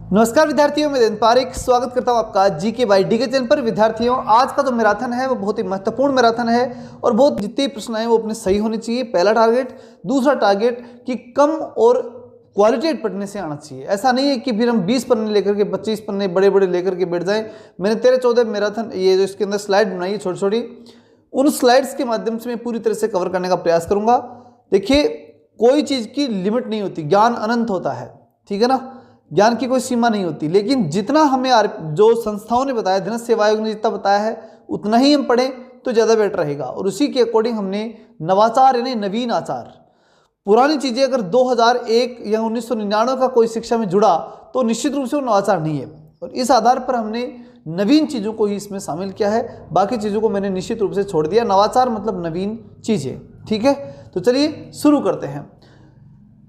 नमस्कार विद्यार्थियों, मैं दिनेश पारिक स्वागत करता हूं आपका जीके बाय डीके चैनल पर। विद्यार्थियों, आज का जो मैराथन है वो बहुत ही महत्वपूर्ण मैराथन है और बहुत जितने प्रश्न आए वो अपने सही होने चाहिए। पहला टारगेट। दूसरा टारगेट कि कम और क्वालिटेट पढ़ने से आना चाहिए। ऐसा नहीं है कि फिर हम 20 पन्ने लेकर के 25 पन्ने बड़े बड़े लेकर के बैठ जाएं। मैंने 13-14 मैराथन ये जो इसके अंदर स्लाइड बनाई है छोटी छोटी, उन स्लाइड्स के माध्यम से मैं पूरी तरह से कवर करने का प्रयास करूंगा। देखिए, कोई चीज़ की लिमिट नहीं होती, ज्ञान अनंत होता है, ठीक है ना। ज्ञान की कोई सीमा नहीं होती, लेकिन जितना हमें जो संस्थाओं ने बताया, धन सेवा आयोग ने जितना बताया है उतना ही हम पढ़ें तो ज़्यादा बेटर रहेगा। और उसी के अकॉर्डिंग हमने नवाचार यानी नवीन आचार, पुरानी चीज़ें अगर 2001 या 1999 का कोई शिक्षा में जुड़ा तो निश्चित रूप से वो नवाचार नहीं है, और इस आधार पर हमने नवीन चीज़ों को ही इसमें शामिल किया है। बाकी चीज़ों को मैंने निश्चित रूप से छोड़ दिया। नवाचार मतलब नवीन चीज़ें, ठीक है। तो चलिए शुरू करते हैं।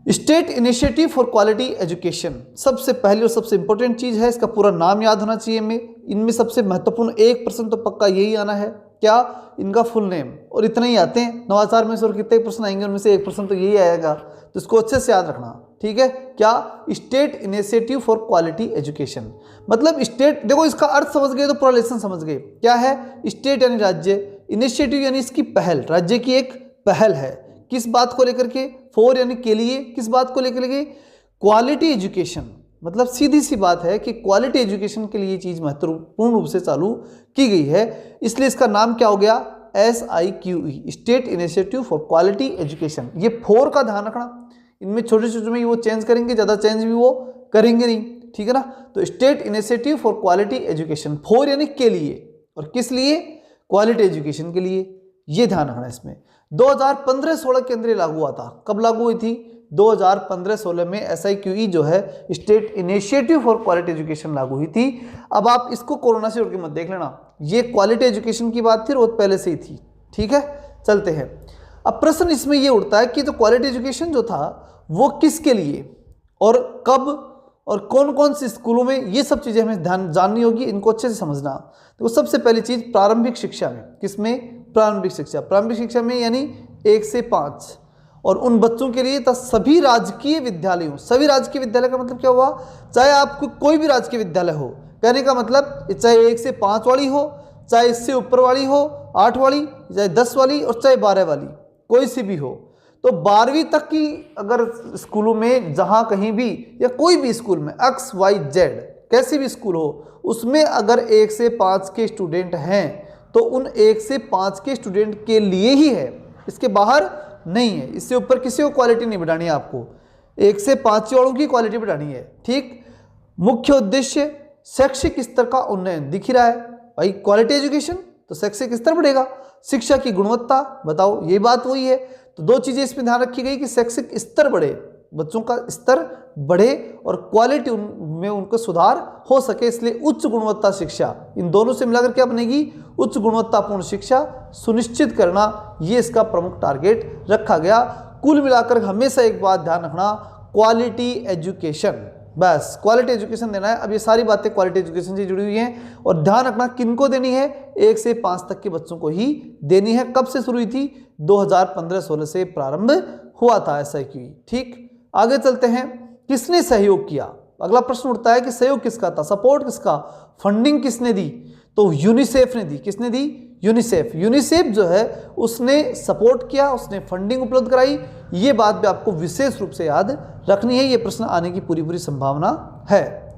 State initiative for quality education सबसे पहली और सबसे इंपॉर्टेंट चीज़ है। इसका पूरा नाम याद होना चाहिए हमें। इनमें सबसे महत्वपूर्ण 1% तो पक्का यही आना है, क्या इनका फुल नेम, और इतना ही आते हैं नवाचार में से। और कितने प्रश्न आएंगे उनमें से 1% तो यही आएगा, तो इसको अच्छे से याद रखना, ठीक है। क्या? State initiative for quality education मतलब स्टेट। देखो, इसका अर्थ समझ गए तो पूरा लेसन समझ गए। क्या है? स्टेट यानी राज्य, इनिशिएटिव यानी इसकी पहल, राज्य की एक पहल है। किस बात को लेकर के? फॉर यानी के लिए, किस बात को लेकर के? क्वालिटी एजुकेशन मतलब सीधी सी बात है कि क्वालिटी एजुकेशन के लिए चीज़ महत्वपूर्ण रूप से चालू की गई है। इसलिए इसका नाम क्या हो गया? SIQE, state initiative for quality education. ये फॉर का ध्यान रखना, इनमें छोटे छोटे में वो चेंज करेंगे, ज़्यादा चेंज भी वो करेंगे नहीं, ठीक है ना। तो state initiative for quality education, for यानी के लिए, और किस लिए? क्वालिटी एजुकेशन के लिए। ये ध्यान रखना इसमें। 2015-16 के अंदर लागू हुआ था। कब लागू हुई थी? 2015-16 में SIQE जो है state initiative for quality education लागू हुई थी। अब आप इसको कोरोना से जोड़ के मत देख लेना, ये क्वालिटी एजुकेशन की बात थी, बहुत पहले से ही थी, ठीक है। चलते हैं। अब प्रश्न इसमें ये उठता है कि जो क्वालिटी एजुकेशन जो था वो किसके लिए और कब और कौन कौन से स्कूलों में, ये सब चीज़ें हमें ध्यान जाननी होगी, इनको अच्छे से समझना। तो सबसे पहली चीज़ प्रारंभिक शिक्षा में, किसमें? प्रारंभिक शिक्षा। प्रारंभिक शिक्षा में यानी 1 से 5, और उन बच्चों के लिए था सभी राजकीय विद्यालयों। सभी राजकीय विद्यालय का मतलब क्या हुआ? चाहे आपको कोई भी राजकीय विद्यालय हो, कहने का मतलब चाहे 1 से 5 वाली हो, चाहे इससे ऊपर वाली हो 8 वाली, चाहे 10 वाली, और चाहे 12 वाली, कोई सी भी हो। तो 12वीं तक की अगर स्कूलों में जहाँ कहीं भी या कोई भी स्कूल में XYZ कैसी भी स्कूल हो, उसमें अगर 1 से 5 के स्टूडेंट हैं तो उन 1 से 5 के स्टूडेंट के लिए ही है, इसके बाहर नहीं है। इससे ऊपर किसी को क्वालिटी नहीं बढ़ानी है, आपको 1 से 5 वालों की क्वालिटी बढ़ानी है, ठीक। मुख्य उद्देश्य शैक्षिक स्तर का उन्नयन, दिख ही रहा है भाई। क्वालिटी एजुकेशन तो शैक्षिक स्तर बढ़ेगा, शिक्षा की गुणवत्ता, बताओ ये बात वही है। तो दो चीज़ें इसमें ध्यान रखी गई कि शैक्षिक स्तर बढ़े, बच्चों का स्तर बढ़े, और क्वालिटी में उनको सुधार हो सके, इसलिए उच्च गुणवत्ता शिक्षा, इन दोनों से मिलाकर क्या बनेगी? उच्च गुणवत्तापूर्ण शिक्षा सुनिश्चित करना, ये इसका प्रमुख टारगेट रखा गया। कुल मिलाकर हमेशा एक बात ध्यान रखना, क्वालिटी एजुकेशन, बस क्वालिटी एजुकेशन देना है। अब ये सारी बातें क्वालिटी एजुकेशन से जुड़ी हुई हैं, और ध्यान रखना किनको देनी है? 1 से 5 तक के बच्चों को ही देनी है। कब से शुरू हुई थी? 2015-16 से प्रारंभ हुआ था SIQE, ठीक। आगे चलते हैं। किसने सहयोग किया? अगला प्रश्न उठता है कि सहयोग किसका था, सपोर्ट किसका, फंडिंग किसने दी? तो यूनिसेफ ने दी। किसने दी? यूनिसेफ। यूनिसेफ जो है उसने सपोर्ट किया, उसने फंडिंग उपलब्ध कराई। ये बात भी आपको विशेष रूप से याद रखनी है, ये प्रश्न आने की पूरी संभावना है।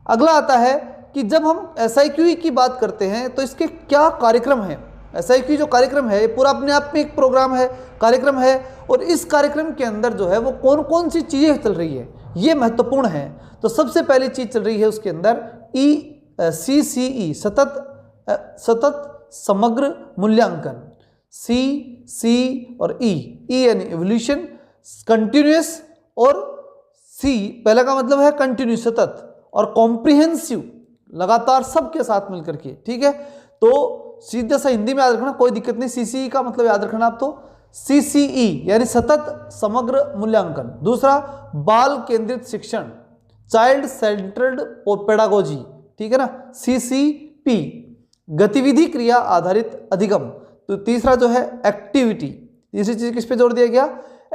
अगला आता है कि जब हम SIQE की बात करते हैं तो इसके क्या कार्यक्रम हैं। SIQE जो कार्यक्रम है ये पूरा अपने आप में एक प्रोग्राम है, कार्यक्रम है, और इस कार्यक्रम के अंदर जो है वो कौन कौन सी चीज़ें चल रही है ये महत्वपूर्ण है। तो सबसे पहली चीज़ चल रही है उसके अंदर CCE, सतत समग्र मूल्यांकन। C और E यानी एवोल्यूशन, कंटिन्यूस, और C पहला का मतलब है कंटिन्यू, सतत, और कॉम्प्रिहेंसिव, लगातार सबके साथ मिलकर के, ठीक है। तो सीधा सा हिंदी में याद रखना, कोई दिक्कत नहीं। CCE का मतलब याद रखना आप, तो CCE यानी सतत समग्र मूल्यांकन। दूसरा बाल केंद्रित शिक्षण, चाइल्ड सेंटर्ड पेडागोजी, ठीक है ना, CCP। गतिविधि क्रिया आधारित अधिगम। तो तीसरा जो है एक्टिविटी, तीसरी चीज किस पे जोर दिया गया?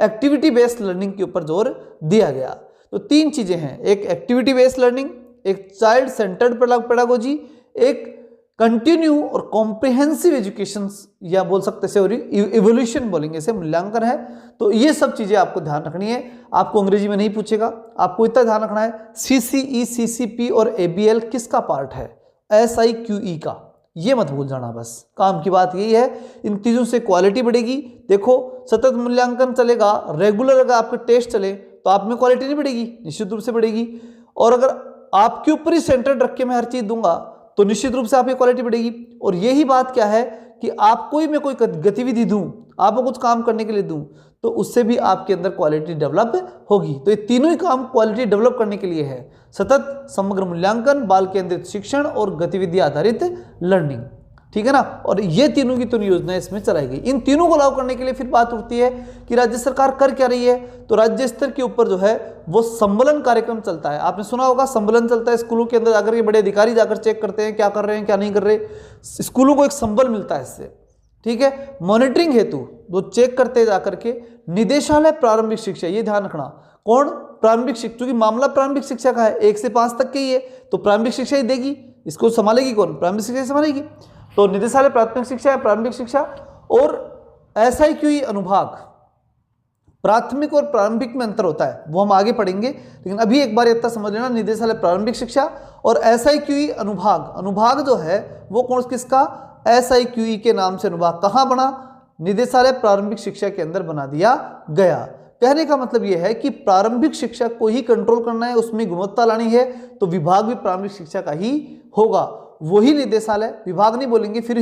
एक्टिविटी बेस्ड लर्निंग के ऊपर जोर दिया गया। तो 3 चीजें हैं, एक एक्टिविटी बेस्ड लर्निंग, एक चाइल्ड सेंटर्ड पेडागोजी, एक कंटिन्यू और कॉम्प्रिहेंसिव एजुकेशन, या बोल सकते हैं इवोल्यूशन बोलेंगे इसे, मूल्यांकन है। तो ये सब चीजें आपको ध्यान रखनी है। आपको अंग्रेजी में नहीं पूछेगा, आपको इतना ध्यान रखना है सीसीई, सीसीपी और एबीएल किसका पार्ट है, एसआईक्यूई का, ये मत भूल जाना। बस काम की बात यही है, इन चीजों से क्वालिटी बढ़ेगी। देखो सतत मूल्यांकन चलेगा, रेगुलर अगर आपके टेस्ट चले तो आप में क्वालिटी नहीं बढ़ेगी, निश्चित रूप से बढ़ेगी। और अगर आपके ऊपर ही सेंटर रख के मैं हर चीज दूंगा तो निश्चित रूप से आपकी क्वालिटी बढ़ेगी। और यही बात क्या है कि आपको ही मैं कोई गतिविधि दूं, आपको कुछ काम करने के लिए दूं, तो उससे भी आपके अंदर क्वालिटी डेवलप होगी। तो ये तीनों ही काम क्वालिटी डेवलप करने के लिए है, सतत, समग्र मूल्यांकन, बाल केंद्रित शिक्षण और गतिविधि आधारित लर्निंग, ठीक है ना। और ये तीनों की तीनों योजनाएं इसमें चलाई गई। इन तीनों को लागू करने के लिए फिर बात उठती है कि राज्य सरकार कर क्या रही है। तो राज्य स्तर के ऊपर जो है वो संबलन कार्यक्रम चलता है। आपने सुना होगा संबलन चलता है स्कूलों के अंदर, अगर ये बड़े अधिकारी जाकर चेक करते हैं क्या कर रहे हैं क्या नहीं कर रहे, स्कूलों को एक संबल मिलता है इससे, ठीक है। मॉनिटरिंग हेतु वो चेक करते जाकर के निदेशालय प्रारंभिक शिक्षा, ये ध्यान रखना, कौन, प्रारंभिक शिक्षा, क्योंकि मामला प्रारंभिक शिक्षा का है, 1 से 5 तक के ही है, तो प्रारंभिक शिक्षा ही देगी, इसको संभालेगी कौन, प्रारंभिक शिक्षा संभालेगी। तो निदेशालय प्राथमिक शिक्षा है, प्रारंभिक शिक्षा, और एसआईक्यूई अनुभाग, प्राथमिक और प्रारंभिक में अंतर होता है, वो हम आगे पढ़ेंगे, लेकिन अभी एक बार इतना समझ लेना, निदेशालय प्रारंभिक शिक्षा और एसआईक्यूई अनुभाग, अनुभाग जो है वो कौन किसका, एसआईक्यूई के नाम से अनुभाग कहाँ बना, निदेशालय प्रारंभिक शिक्षा के अंदर बना दिया गया। कहने का मतलब यह है कि प्रारंभिक शिक्षा को ही कंट्रोल करना है, उसमें गुणवत्ता लानी है, तो विभाग भी प्रारंभिक शिक्षा का ही होगा, वही निदेशालय, विभाग नहीं बोलेंगे, फिर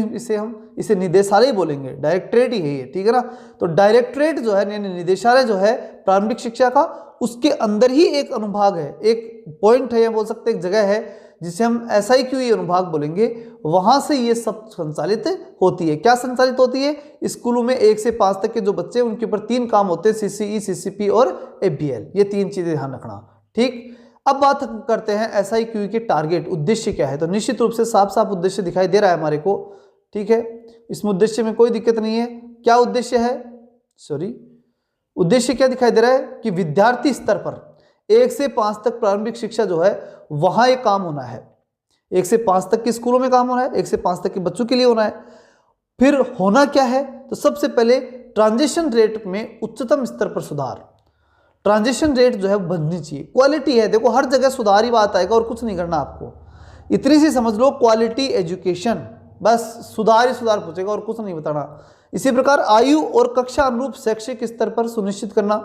इसे निदेशालय ही बोलेंगे, डायरेक्टरेट ही है ये, ठीक है ना। तो डायरेक्टरेट जो है यानी निदेशालय जो है प्रारंभिक शिक्षा का, उसके अंदर ही एक अनुभाग है, एक पॉइंट है या बोल सकते एक जगह है जिसे हम एसआईक्यूई अनुभाग बोलेंगे, वहां से ये सब संचालित होती है। क्या संचालित होती है, स्कूलों में 1 से 5 तक के जो बच्चे हैं उनके ऊपर 3 काम होते हैं, सीसीई, सीसीपी और एबीएल, ये 3 चीजें ध्यान रखना, ठीक। अब बात करते हैं एसआईक्यूई के टारगेट, उद्देश्य क्या है। तो निश्चित रूप से साफ साफ उद्देश्य दिखाई दे रहा है हमारे को, ठीक है, इसमें उद्देश्य में कोई दिक्कत नहीं है। क्या उद्देश्य है, उद्देश्य क्या दिखाई दे रहा है कि विद्यार्थी स्तर पर 1 से 5 तक प्रारंभिक शिक्षा जो है वहां एक काम होना है, 1 से 5 तक के स्कूलों में काम होना है, 1 से 5 तक के बच्चों के लिए होना है। फिर होना क्या है, तो सबसे पहले ट्रांजिशन रेट में उच्चतम स्तर पर सुधार, ट्रांजिशन रेट जो है बढ़नी चाहिए। क्वालिटी है, देखो हर जगह सुधार ही बात आएगा और कुछ नहीं करना आपको, इतनी सी समझ लो, क्वालिटी एजुकेशन, बस सुधार ही सुधार पूछेगा और कुछ नहीं बताना। इसी प्रकार आयु और कक्षा अनुरूप शैक्षिक स्तर पर सुनिश्चित करना,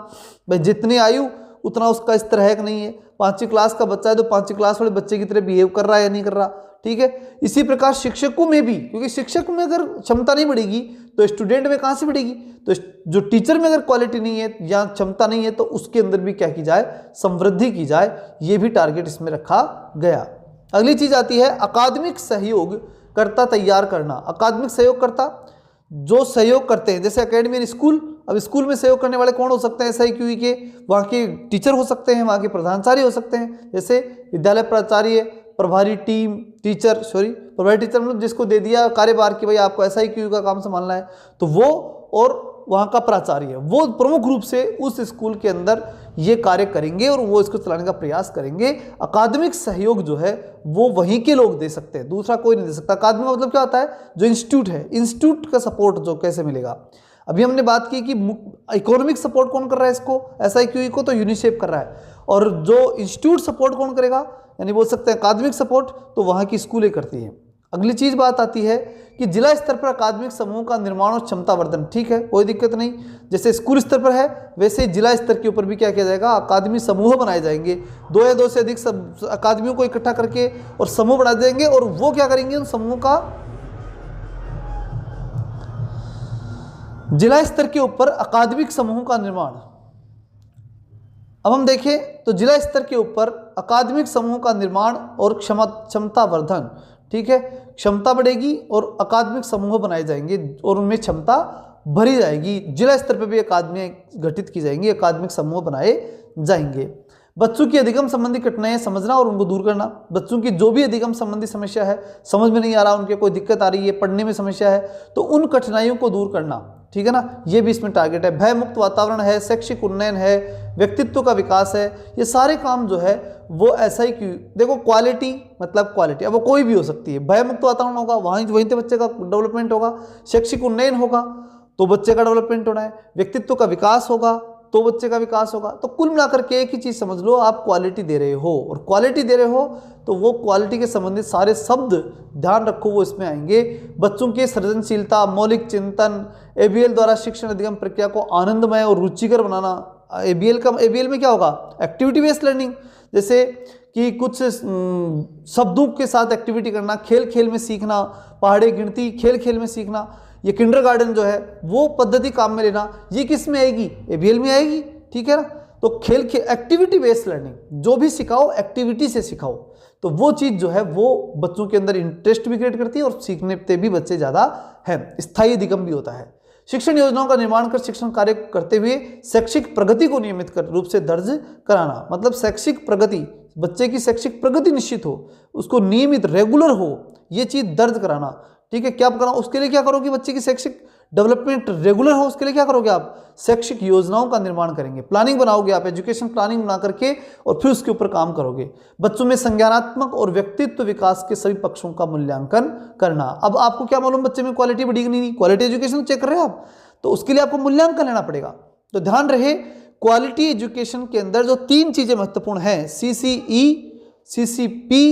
भाई जितनी आयु उतना उसका स्तर है कि नहीं है, 5वीं क्लास का बच्चा है तो 5वीं क्लास वाले बच्चे की तरह बिहेव कर रहा है या नहीं कर रहा, ठीक है। इसी प्रकार शिक्षकों में भी, क्योंकि शिक्षक में अगर क्षमता नहीं बढ़ेगी तो स्टूडेंट में कहाँ से बढ़ेगी, तो जो टीचर में अगर क्वालिटी नहीं है या क्षमता नहीं है तो उसके अंदर भी क्या की जाए, समृद्धि की जाए, ये भी टारगेट इसमें रखा गया। अगली चीज आती है अकादमिक सहयोगकर्ता तैयार करना। अकादमिक सहयोगकर्ता जो सहयोग करते हैं, जैसे एकेडमी एंड स्कूल, अब स्कूल में सहयोग करने वाले कौन हो सकते हैं, एसआईक्यूई के, वहाँ के टीचर हो सकते हैं, वहाँ के प्रधानाचार्य हो सकते हैं, जैसे विद्यालय प्राचार्य, प्रभारी टीम टीचर, प्रभारी टीचर मतलब जिसको दे दिया कार्यभार कि भाई आपको एसआईक्यूई का काम संभालना है, तो वो और वहाँ का प्राचार्य वो प्रमुख रूप से उस स्कूल के अंदर ये कार्य करेंगे और वो इसको चलाने का प्रयास करेंगे। अकादमिक सहयोग जो है वो वहीं के लोग दे सकते हैं, दूसरा कोई नहीं दे सकता। अकादमिक का मतलब क्या होता है, जो इंस्टीट्यूट है, इंस्टीट्यूट का सपोर्ट जो कैसे मिलेगा। अभी हमने बात की कि इकोनॉमिक सपोर्ट कौन कर रहा है इसको, एसआईक्यूई को, तो यूनिसेफ कर रहा है, और जो इंस्टीट्यूट सपोर्ट कौन करेगा, यानी बोल सकते हैं अकादमिक सपोर्ट, तो वहाँ की स्कूलें करती हैं। अगली चीज बात आती है कि जिला स्तर पर अकादमिक समूह का निर्माण और क्षमता वर्धन, ठीक है, कोई दिक्कत नहीं, जैसे स्कूल स्तर पर है वैसे जिला स्तर के ऊपर भी क्या किया जाएगा, अकादमी समूह बनाए जाएंगे, 2 या 2 से अधिक अकादमियों को इकट्ठा करके और समूह बना देंगे, और वो क्या करेंगे, उन समूह का जिला स्तर के ऊपर अकादमिक समूह का निर्माण। अब हम देखें तो जिला स्तर के ऊपर अकादमिक समूह का निर्माण और क्षमता वर्धन, ठीक है, क्षमता बढ़ेगी और अकादमिक समूह बनाए जाएंगे और उनमें क्षमता भरी जाएगी। जिला स्तर पर भी अकादमियाँ गठित की जाएंगी, अकादमिक समूह बनाए जाएंगे। बच्चों की अधिगम संबंधी कठिनाइयां समझना और उनको दूर करना। बच्चों की जो भी अधिगम संबंधी समस्या है, समझ में नहीं आ रहा, उनके कोई दिक्कत आ रही है, पढ़ने में समस्या है, तो उन कठिनाइयों को दूर करना, ठीक है ना, ये भी इसमें टारगेट है। भय मुक्त वातावरण है, शैक्षिक उन्नयन है, व्यक्तित्व का विकास है, ये सारे काम जो है वो ऐसा ही क्यों, देखो क्वालिटी मतलब क्वालिटी, अब वो कोई भी हो सकती है। भय मुक्त वातावरण होगा, वहीं तो बच्चे का डेवलपमेंट होगा। शैक्षिक उन्नयन होगा तो बच्चे का डेवलपमेंट होना है। व्यक्तित्व का विकास होगा तो बच्चे का विकास होगा। तो कुल मिलाकर के एक ही चीज समझ लो, आप क्वालिटी दे रहे हो, और क्वालिटी दे रहे हो तो वो क्वालिटी के संबंधित सारे शब्द ध्यान रखो वो इसमें आएंगे। बच्चों की सृजनशीलता, मौलिक चिंतन, एबीएल द्वारा शिक्षण अधिगम प्रक्रिया को आनंदमय और रुचिकर बनाना। एबीएल में क्या होगा, एक्टिविटी बेस्ड लर्निंग, जैसे कि कुछ शब्दों के साथ एक्टिविटी करना, खेल खेल में सीखना, पहाड़ी गिनती खेल खेल में सीखना, ये किंडरगार्टन जो है वो पद्धति काम में लेना, ये किस में आएगी, एबीएल में आएगी। ठीक है ना, तो खेल एक्टिविटी बेस्ड लर्निंग, जो भी सिखाओ एक्टिविटी से सिखाओ, तो वो चीज़ जो है वो बच्चों के अंदर इंटरेस्ट भी क्रिएट करती है और सीखने पे भी बच्चे ज़्यादा हैं। स्थायी अधिगम भी होता है। शिक्षण योजनाओं का निर्माण कर शिक्षण कार्य करते हुए शैक्षिक प्रगति को नियमित रूप से दर्ज कराना, मतलब शैक्षिक प्रगति, बच्चे की शैक्षिक प्रगति निश्चित हो, उसको नियमित रेगुलर हो, ये चीज दर्ज कराना। ठीक है, क्या कराना, उसके लिए क्या करोगे, बच्चे की शैक्षिक डेवलपमेंट रेगुलर हो, उसके लिए क्या करोगे आप, शैक्षिक योजनाओं का निर्माण करेंगे, प्लानिंग बनाओगे आप, एजुकेशन प्लानिंग बना करके, और फिर उसके ऊपर काम करोगे। बच्चों में संज्ञानात्मक और व्यक्तित्व विकास के सभी पक्षों का मूल्यांकन करना। अब आपको क्या मालूम बच्चे में क्वालिटी बढ़ी कि नहीं, क्वालिटी एजुकेशन चेक कर रहे हो आप, तो उसके लिए आपको मूल्यांकन लेना पड़ेगा। तो ध्यान रहे, क्वालिटी एजुकेशन के अंदर जो 3 चीजें महत्वपूर्ण हैं, सीसीई, सीसीपी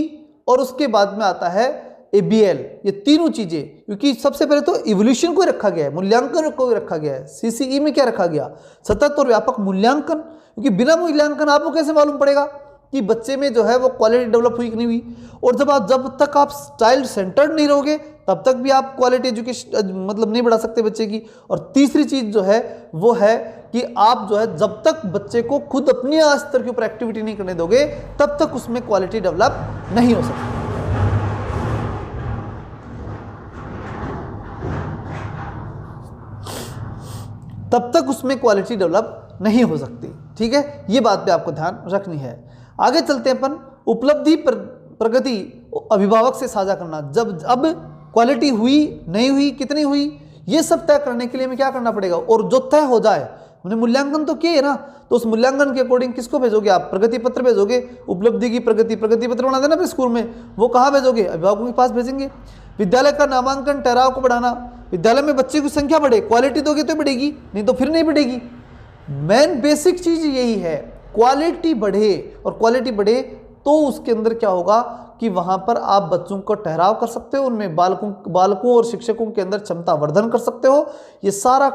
और उसके बाद में आता है एबीएल, ये तीनों चीजें, क्योंकि सबसे पहले तो इवोल्यूशन को रखा गया है, मूल्यांकन को रखा गया है। सीसीई में क्या रखा गया, सतत और व्यापक मूल्यांकन, क्योंकि बिना मूल्यांकन आपको कैसे मालूम पड़ेगा कि बच्चे में जो है वो क्वालिटी डेवलप हुई कि नहीं हुई। और जब तक आप चाइल्ड सेंटर्ड नहीं रहोगे तब तक भी आप क्वालिटी एजुकेशन मतलब नहीं बढ़ा सकते बच्चे की। और तीसरी चीज जो है वो है कि आप जो है जब तक बच्चे को खुद अपने स्तर के ऊपर एक्टिविटी नहीं करने दोगे तब तक उसमें क्वालिटी डेवलप नहीं हो सकती। तब तक उसमें क्वालिटी डेवलप नहीं हो सकती। ठीक है, ये बात पे आपको ध्यान रखनी है। आगे चलते हैं अपन, उपलब्धि प्रगति अभिभावक से साझा करना। जब अब क्वालिटी हुई नहीं हुई, कितनी हुई, ये सब तय करने के लिए हमें क्या करना पड़ेगा, और जो तय हो जाए, हमने मूल्यांकन तो किए ना, तो उस मूल्यांकन के अकॉर्डिंग किसको भेजोगे आप, प्रगति पत्र भेजोगे। उपलब्धि की प्रगति पत्र बना देना अपने स्कूल में, वो कहाँ भेजोगे, अभिभावकों के पास भेजेंगे। विद्यालय का नामांकन ठहराव को बढ़ाना, विद्यालय में बच्चे की संख्या बढ़े, क्वालिटी दोगे तो बढ़ेगी, नहीं तो फिर नहीं बढ़ेगी। मेन बेसिक चीज यही है, क्वालिटी बढ़े, और क्वालिटी बढ़े तो उसके अंदर क्या होगा कि वहां पर आप बच्चों को ठहराव कर सकते हो, उनमें बालकों और शिक्षकों के अंदर क्षमता वर्धन कर सकते हो। ये सारा,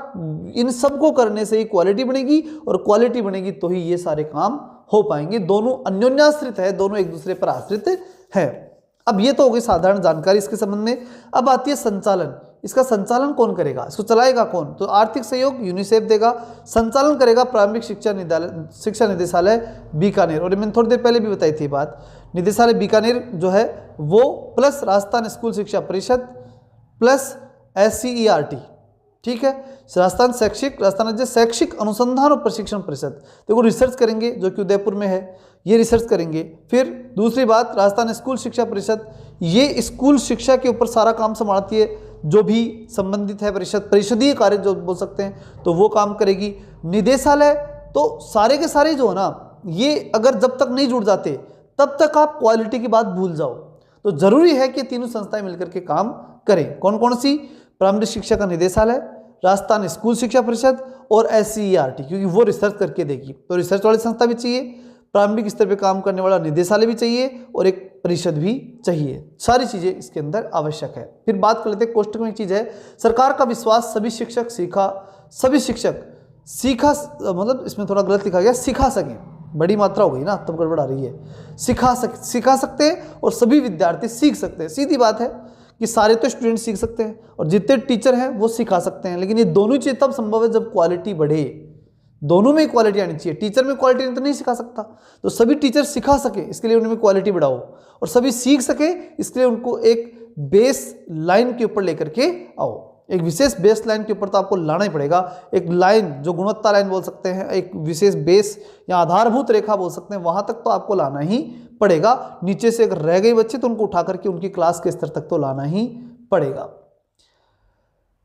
इन सब को करने से ही क्वालिटी बनेगी, और क्वालिटी बनेगी तो ही ये सारे काम हो पाएंगे। दोनों अन्योन्याश्रित है, दोनों एक दूसरे पर आश्रित है। अब ये तो हो गई साधारण जानकारी इसके संबंध में। अब आती है संचालन। इसका संचालन कौन करेगा, इसको चलाएगा कौन, तो आर्थिक सहयोग यूनिसेफ देगा। संचालन करेगा प्रारंभिक शिक्षा निदेशालय बीकानेर, और मैंने थोड़ी देर पहले भी बताई थी बात, निदेशालय बीकानेर जो है वो प्लस राजस्थान स्कूल शिक्षा परिषद प्लस SCERT। ठीक है, राजस्थान राज्य शैक्षिक अनुसंधान और प्रशिक्षण परिषद, देखो रिसर्च करेंगे जो कि उदयपुर में है, ये रिसर्च करेंगे। फिर दूसरी बात, राजस्थान स्कूल शिक्षा परिषद, ये स्कूल शिक्षा के ऊपर सारा काम संभालती है, जो भी संबंधित है परिषदीय कार्य जो बोल सकते हैं, तो वो काम करेगी। निदेशालय तो सारे के सारे जो है ना, ये अगर जब तक नहीं जुड़ जाते तब तक आप क्वालिटी की बात भूल जाओ। तो जरूरी है कि तीनों संस्थाएं मिलकर के काम करें। कौन कौन सी, प्रारंभिक शिक्षा का निदेशालय, राजस्थान स्कूल शिक्षा परिषद और SCERT, क्योंकि वो रिसर्च करके देगी। तो रिसर्च वाली संस्था भी चाहिए, प्रारंभिक स्तर पे काम करने वाला निदेशालय भी चाहिए, और एक परिषद भी चाहिए। सारी चीजें इसके अंदर आवश्यक है। फिर बात कर लेते हैं, कोष्टक में एक चीज है, सरकार का विश्वास, सभी शिक्षक सीखा, मतलब इसमें थोड़ा गलत लिखा गया, सिखा सकें, बड़ी मात्रा हो गई ना, तब गड़बड़ आ रही है। सिखा सकते हैं और सभी विद्यार्थी सीख सकते हैं। सीधी बात है कि सारे तो स्टूडेंट सीख सकते हैं और जितने टीचर हैं वो सिखा सकते हैं, लेकिन ये दोनों चीज़ तब संभव है जब क्वालिटी बढ़े। दोनों में क्वालिटी आनी चाहिए। टीचर में क्वालिटी नहीं तो नहीं सिखा सकता, तो सभी टीचर सिखा सके इसके लिए उनमें क्वालिटी बढ़ाओ, और सभी सीख सके इसके लिए उनको एक बेस लाइन के ऊपर लेकर के आओ। एक विशेष बेस लाइन के ऊपर तो आपको लाना ही पड़ेगा, एक लाइन जो गुणवत्ता लाइन बोल सकते हैं, एक विशेष बेस या आधारभूत रेखा बोल सकते हैं, वहां तक तो आपको लाना ही पड़ेगा। नीचे से अगर रह गए बच्चे तो उनको उठा करके उनकी क्लास के स्तर तक तो लाना ही पड़ेगा।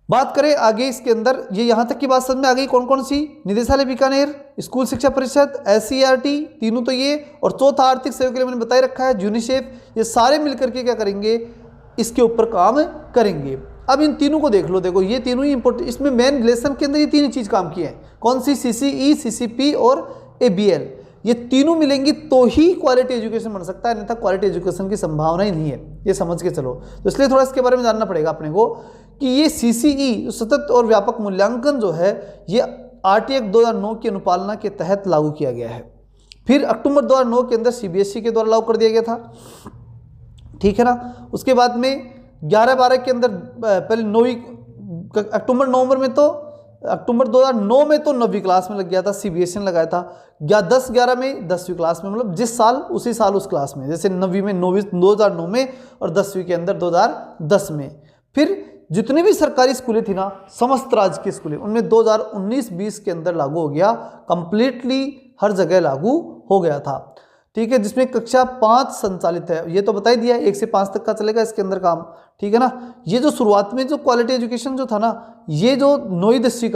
बात करें आगे इसके अंदर, ये यहाँ तक की बात समझ में आ गई कौन कौन सी? निदेशालय बीकानेर, स्कूल शिक्षा परिषद, SCERT, तीनों तो ये, और चौथा आर्थिक सहयोग के लिए मैंने बताई रखा है यूनिसेफ। ये सारे मिलकर के क्या करेंगे? इसके ऊपर काम करेंगे। अब इन तीनों को देख लो, देखो ये तीनों ही इंपॉर्टेंट, इसमें मेन रिलेशन के अंदर ये तीन चीज काम की है। कौन सी? CCE, CCP और ABL। ये तीनों मिलेंगी तो ही क्वालिटी एजुकेशन बन सकता है, अन्यथा क्वालिटी एजुकेशन की संभावना ही नहीं है, ये समझ के चलो। तो इसलिए थोड़ा इसके बारे में जानना पड़ेगा अपने को कि ये CCE सतत और व्यापक मूल्यांकन जो है ये RT एक्ट 2009 की अनुपालना के तहत लागू किया गया है। फिर अक्टूबर 2009 के अंदर CBSE के द्वारा लागू कर दिया गया था, ठीक है ना। उसके बाद में 11-12 के अंदर पहले 9वीं अक्टूबर 2009 में तो 9वीं क्लास में लग गया था, CBSE ने लगाया था। 10-11 में 10वीं क्लास में, मतलब जिस साल उसी साल उस क्लास में, जैसे 9वीं में 2009 में और 10वीं के अंदर 2010 में। फिर जितनी भी सरकारी स्कूलें थी ना, समस्त राज्य की स्कूलें, उनमें 2019-20 के अंदर लागू हो गया, कंप्लीटली हर जगह लागू हो गया था, ठीक है। जिसमें कक्षा 5 संचालित है, ये तो बता ही दिया, 1 से 5 तक का चलेगा इसके अंदर काम, ठीक है ना। ये जो शुरुआत में जो क्वालिटी एजुकेशन जो था ना, ये जो 9वीं-10वीं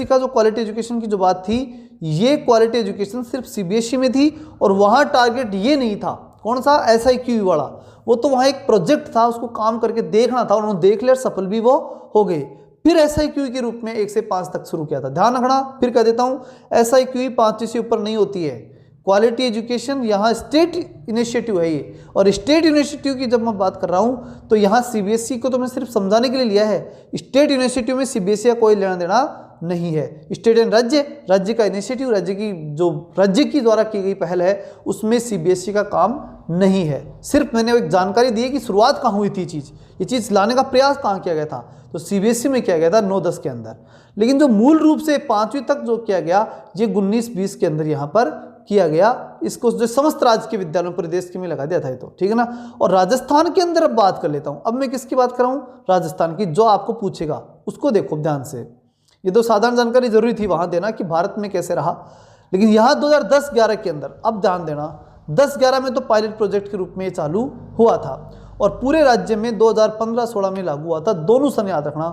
का जो क्वालिटी एजुकेशन की जो बात थी, ये क्वालिटी एजुकेशन सिर्फ CBSE में थी, और वहाँ टारगेट ये नहीं था, कौन सा? SIQ वाला। वो तो वहाँ एक प्रोजेक्ट था, उसको काम करके देखना था, उन्होंने देख लिया, सफल भी वो हो गए। फिर SIQ के रूप में 1 से 5 तक शुरू किया था। ध्यान रखना, फिर कह देता हूँ, SIQ 5 से ऊपर नहीं होती है। क्वालिटी एजुकेशन यहाँ स्टेट इनिशिएटिव है ये, और स्टेट इनिशिएटिव की जब मैं बात कर रहा हूँ तो यहाँ CBSE को तो मैं सिर्फ समझाने के लिए लिया है। स्टेट इनिशिएटिव में CBSE का कोई लेना देना नहीं है। स्टेट एंड राज्य का इनिशिएटिव, राज्य की द्वारा की गई पहल है, उसमें CBSE का काम नहीं है। सिर्फ मैंने एक जानकारी दी है कि शुरुआत कहाँ हुई थी, ये चीज़ लाने का प्रयास कहाँ किया गया था, तो CBSE में किया गया था 9-10 के अंदर। लेकिन जो मूल रूप से 5वीं तक जो किया गया, ये 19-20 के अंदर यहाँ पर किया गया। इसको जो समस्त राज्य के विद्यालयों प्रदेश के में लगा दिया था ये, तो ठीक है ना। और राजस्थान के अंदर अब बात कर लेता हूँ। अब मैं किसकी बात कर रहा हूँ? राजस्थान की। जो आपको पूछेगा उसको देखो ध्यान से, ये तो साधारण जानकारी जरूरी थी वहां देना कि भारत में कैसे रहा, लेकिन यहाँ 2010-11 के अंदर, अब ध्यान देना, 10-11 में तो पायलट प्रोजेक्ट के रूप में ये चालू हुआ था, और पूरे राज्य में 2015-16 में लागू हुआ था। दोनों सन याद रखना,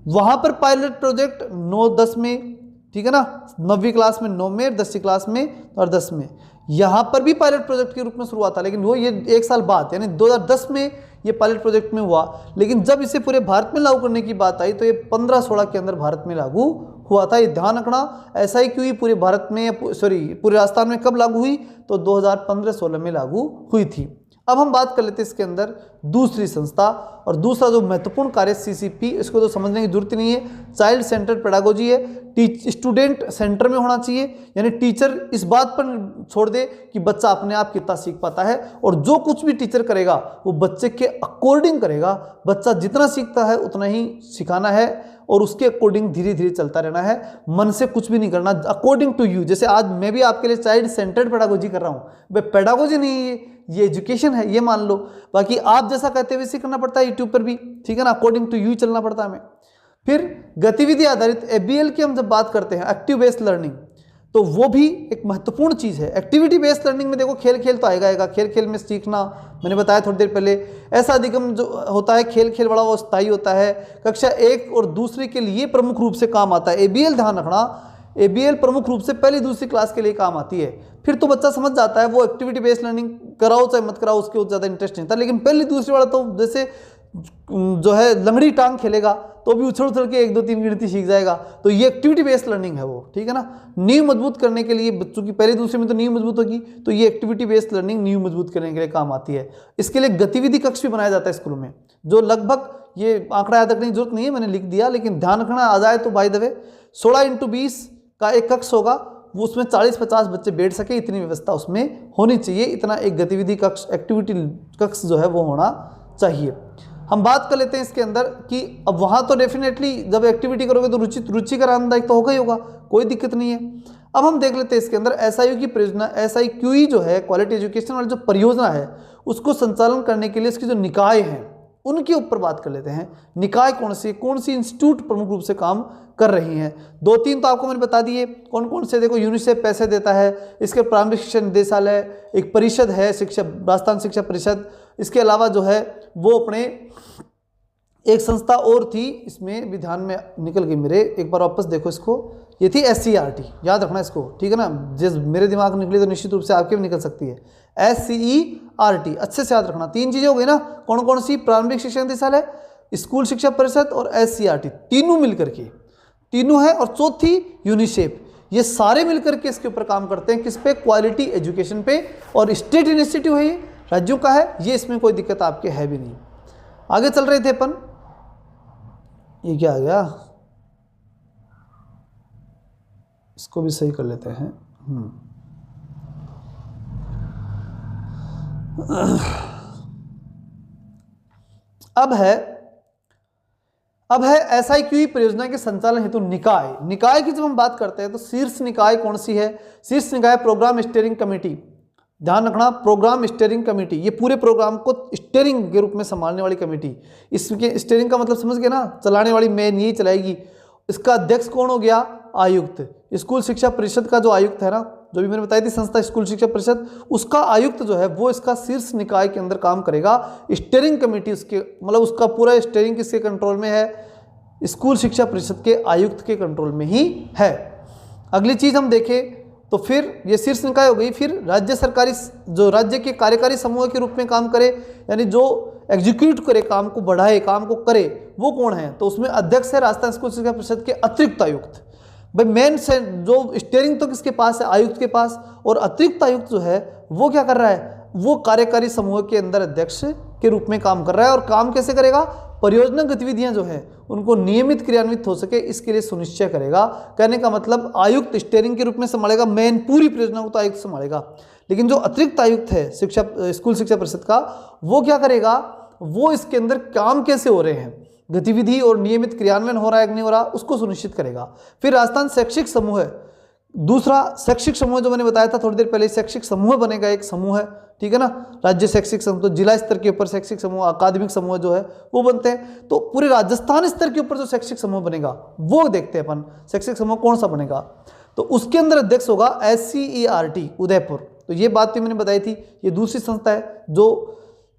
वहां पर पायलट प्रोजेक्ट 9-10 में, ठीक है ना, 9वीं क्लास में 9 में, 10वीं क्लास में और 10 में, यहाँ पर भी पायलट प्रोजेक्ट के रूप में शुरुआत था, लेकिन वो ये 1 साल बाद, यानी 2010 में ये पायलट प्रोजेक्ट में हुआ। लेकिन जब इसे पूरे भारत में लागू करने की बात आई तो ये 15-16 के अंदर भारत में लागू हुआ था। ये ध्यान रखना, SIQ पूरे भारत में, पूरे राजस्थान में कब लागू हुई? तो 2015-16 में लागू हुई थी। अब हम बात कर लेते हैं इसके अंदर दूसरी संस्था, और दूसरा जो महत्वपूर्ण कार्य CCP, इसको तो समझने की जरूरत नहीं है, चाइल्ड सेंटर पेडागोजी है। स्टूडेंट सेंटर में होना चाहिए, यानी टीचर इस बात पर छोड़ दे कि बच्चा अपने आप कितना सीख पाता है, और जो कुछ भी टीचर करेगा वो बच्चे के अकॉर्डिंग करेगा। बच्चा जितना सीखता है उतना ही सिखाना है, और उसके अकॉर्डिंग धीरे धीरे चलता रहना है, मन से कुछ भी नहीं करना, अकॉर्डिंग टू यू। जैसे आज मैं भी आपके लिए चाइल्ड सेंटर्ड पेडागोजी कर रहा हूँ, वह पेडागोजी नहीं है, ये एजुकेशन है, ये मान लो। बाकी आप जैसा कहते हुए वैसे करना पड़ता है यूट्यूब पर भी, ठीक है ना, अकॉर्डिंग टू यू चलना पड़ता है हमें। फिर गतिविधि आधारित ABL की हम जब बात करते हैं, एक्टिव बेस्ड लर्निंग, तो वो भी एक महत्वपूर्ण चीज़ है। एक्टिविटी बेस्ड लर्निंग में देखो खेल तो आएगा, खेल में सीखना, मैंने बताया थोड़ी देर पहले। ऐसा अधिगम जो होता है खेल वाला, वो स्थायी होता है, कक्षा 1 और दूसरे के लिए प्रमुख रूप से काम आता है। ABL ध्यान रखना, ABL प्रमुख रूप से पहली दूसरी क्लास के लिए काम आती है। फिर तो बच्चा समझ जाता है, वो एक्टिविटी बेस्ड लर्निंग कराओ चाहे मत कराओ, उसके ज़्यादा इंटरेस्ट नहीं था। लेकिन पहली दूसरी वाला तो जैसे जो है लंगड़ी टांग खेलेगा तो भी उछल के 1 2 3 गिनती सीख जाएगा, तो ये एक्टिविटी बेस्ड लर्निंग है वो, ठीक है ना। नींव मजबूत करने के लिए, बच्चों की पहले दूसरे में तो नींव मजबूत होगी, तो ये एक्टिविटी बेस्ड लर्निंग नींव मजबूत करने के लिए काम आती है। इसके लिए गतिविधि कक्ष भी बनाया जाता है स्कूलों में, जो लगभग, ये आंकड़ा याद रखने की जरूरत नहीं है, मैंने लिख दिया, लेकिन ध्यान रखना आ जाए तो बाय द वे 16x20 का एक कक्ष होगा, वो उसमें 40-50 बच्चे बैठ सके, इतनी व्यवस्था उसमें होनी चाहिए, इतना एक गतिविधि कक्ष, एक्टिविटी कक्ष जो है वो होना चाहिए। हम बात कर लेते हैं इसके अंदर कि अब वहाँ तो डेफिनेटली जब एक्टिविटी करोगे तो रुचि का आनंददायक तो होगा ही होगा, कोई दिक्कत नहीं है। अब हम देख लेते हैं इसके अंदर SIU की परियोजना, SIQE जो है क्वालिटी एजुकेशन वाली जो परियोजना है, उसको संचालन करने के लिए इसकी जो निकाय हैं उनके ऊपर बात कर लेते हैं। निकाय कौन सी इंस्टीट्यूट प्रमुख रूप से काम कर रही हैं? 2-3 तो आपको मैंने बता दिए कौन कौन से। देखो, यूनिसेफ पैसे देता है, इसके प्रारंभिक शिक्षा निदेशालय, एक परिषद है राजस्थान शिक्षा परिषद, इसके अलावा जो है वो अपने एक संस्था और थी, इसमें भी ध्यान में निकल गई मेरे, एक बार वापस देखो इसको, ये थी SCERT, याद रखना इसको, ठीक है ना। जिस मेरे दिमाग में निकली तो निश्चित रूप से आपके भी निकल सकती है। SCERT अच्छे से याद रखना। तीन चीज़ें हो गई ना, कौन कौन सी? प्रारंभिक शिक्षा निदेशालय, स्कूल शिक्षा परिषद और SCERT, तीनों मिलकर के, तीनों है। और चौथी यूनिसेफ। ये सारे मिलकर के इसके ऊपर काम करते हैं, किस पे? क्वालिटी एजुकेशन पे। और स्टेट इनिशिएटिव है, ये राज्यों का है, ये इसमें कोई दिक्कत आपके है भी नहीं। आगे चल रहे थे अपन, ये क्या आ गया, इसको भी सही कर लेते हैं। अब है SIQE परियोजना के संचालन हेतु निकाय। निकाय की जब हम बात करते हैं तो शीर्ष निकाय कौन सी है? शीर्ष निकाय प्रोग्राम स्टीयरिंग कमेटी। ध्यान रखना, प्रोग्राम स्टीयरिंग कमेटी, ये पूरे प्रोग्राम को स्टीयरिंग के रूप में संभालने वाली कमेटी। इसके स्टीयरिंग का मतलब समझ गए ना, चलाने वाली मेन यही चलाएगी। इसका अध्यक्ष कौन हो गया? आयुक्त। स्कूल शिक्षा परिषद का जो आयुक्त है ना, जो भी मैंने बताई थी संस्था स्कूल शिक्षा परिषद, उसका आयुक्त जो है वो इसका शीर्ष निकाय के अंदर काम करेगा। स्टीयरिंग कमेटी उसके मतलब उसका पूरा स्टीयरिंग किसके कंट्रोल में है? स्कूल शिक्षा परिषद के आयुक्त के कंट्रोल में ही है। अगली चीज हम देखें तो फिर ये शीर्ष निकाय हो गई। फिर राज्य सरकारी, जो राज्य के कार्यकारी समूह के रूप में काम करे, यानी जो एग्जीक्यूट करे, काम को बढ़ाए, काम को करे, वो कौन है? तो उसमें अध्यक्ष है राजस्थान स्कूल शिक्षा परिषद के अतिरिक्त आयुक्त। भाई मेन से जो स्टीयरिंग तो किसके पास है? आयुक्त के पास। और अतिरिक्त आयुक्त जो है वो क्या कर रहा है? वो कार्यकारी समूह के अंदर अध्यक्ष के रूप में काम कर रहा है। और काम कैसे करेगा? परियोजना गतिविधियां जो है उनको नियमित क्रियान्वित हो सके इसके लिए सुनिश्चय करेगा। कहने का मतलब आयुक्त स्टीयरिंग के रूप में संभालेगा, मेन पूरी परियोजना को तो आयुक्त संभालेगा, लेकिन जो अतिरिक्त आयुक्त है शिक्षा स्कूल शिक्षा परिषद का, वो क्या करेगा? वो इसके अंदर काम कैसे हो रहे हैं, गतिविधि और नियमित क्रियान्वयन हो रहा है कि नहीं हो रहा, उसको सुनिश्चित करेगा। फिर राजस्थान शैक्षिक समूह है, दूसरा शैक्षिक समूह जो मैंने बताया था थोड़ी देर पहले, शैक्षिक समूह बनेगा, एक समूह है, ठीक है ना। राज्य शैक्षिक समूह, तो जिला स्तर के ऊपर शैक्षिक समूह, अकादमिक समूह जो है वो बनते हैं। तो पूरे राजस्थान स्तर के ऊपर जो शैक्षिक समूह बनेगा वो देखते हैं अपन, शैक्षिक समूह कौन सा बनेगा। तो उसके अंदर अध्यक्ष होगा SCERT उदयपुर। तो ये बात भी मैंने बताई थी, ये दूसरी संस्था है जो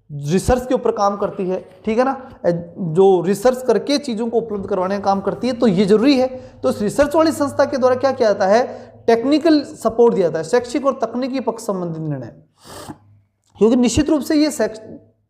रिसर्च के ऊपर काम करती है, ठीक है ना, जो रिसर्च करके चीज़ों को उपलब्ध करवाने का काम करती है। तो ये जरूरी है। तो इस रिसर्च वाली संस्था के द्वारा क्या किया जाता है? टेक्निकल सपोर्ट दिया जाता है, शैक्षिक और तकनीकी पक्ष संबंधित निर्णय, क्योंकि निश्चित रूप से ये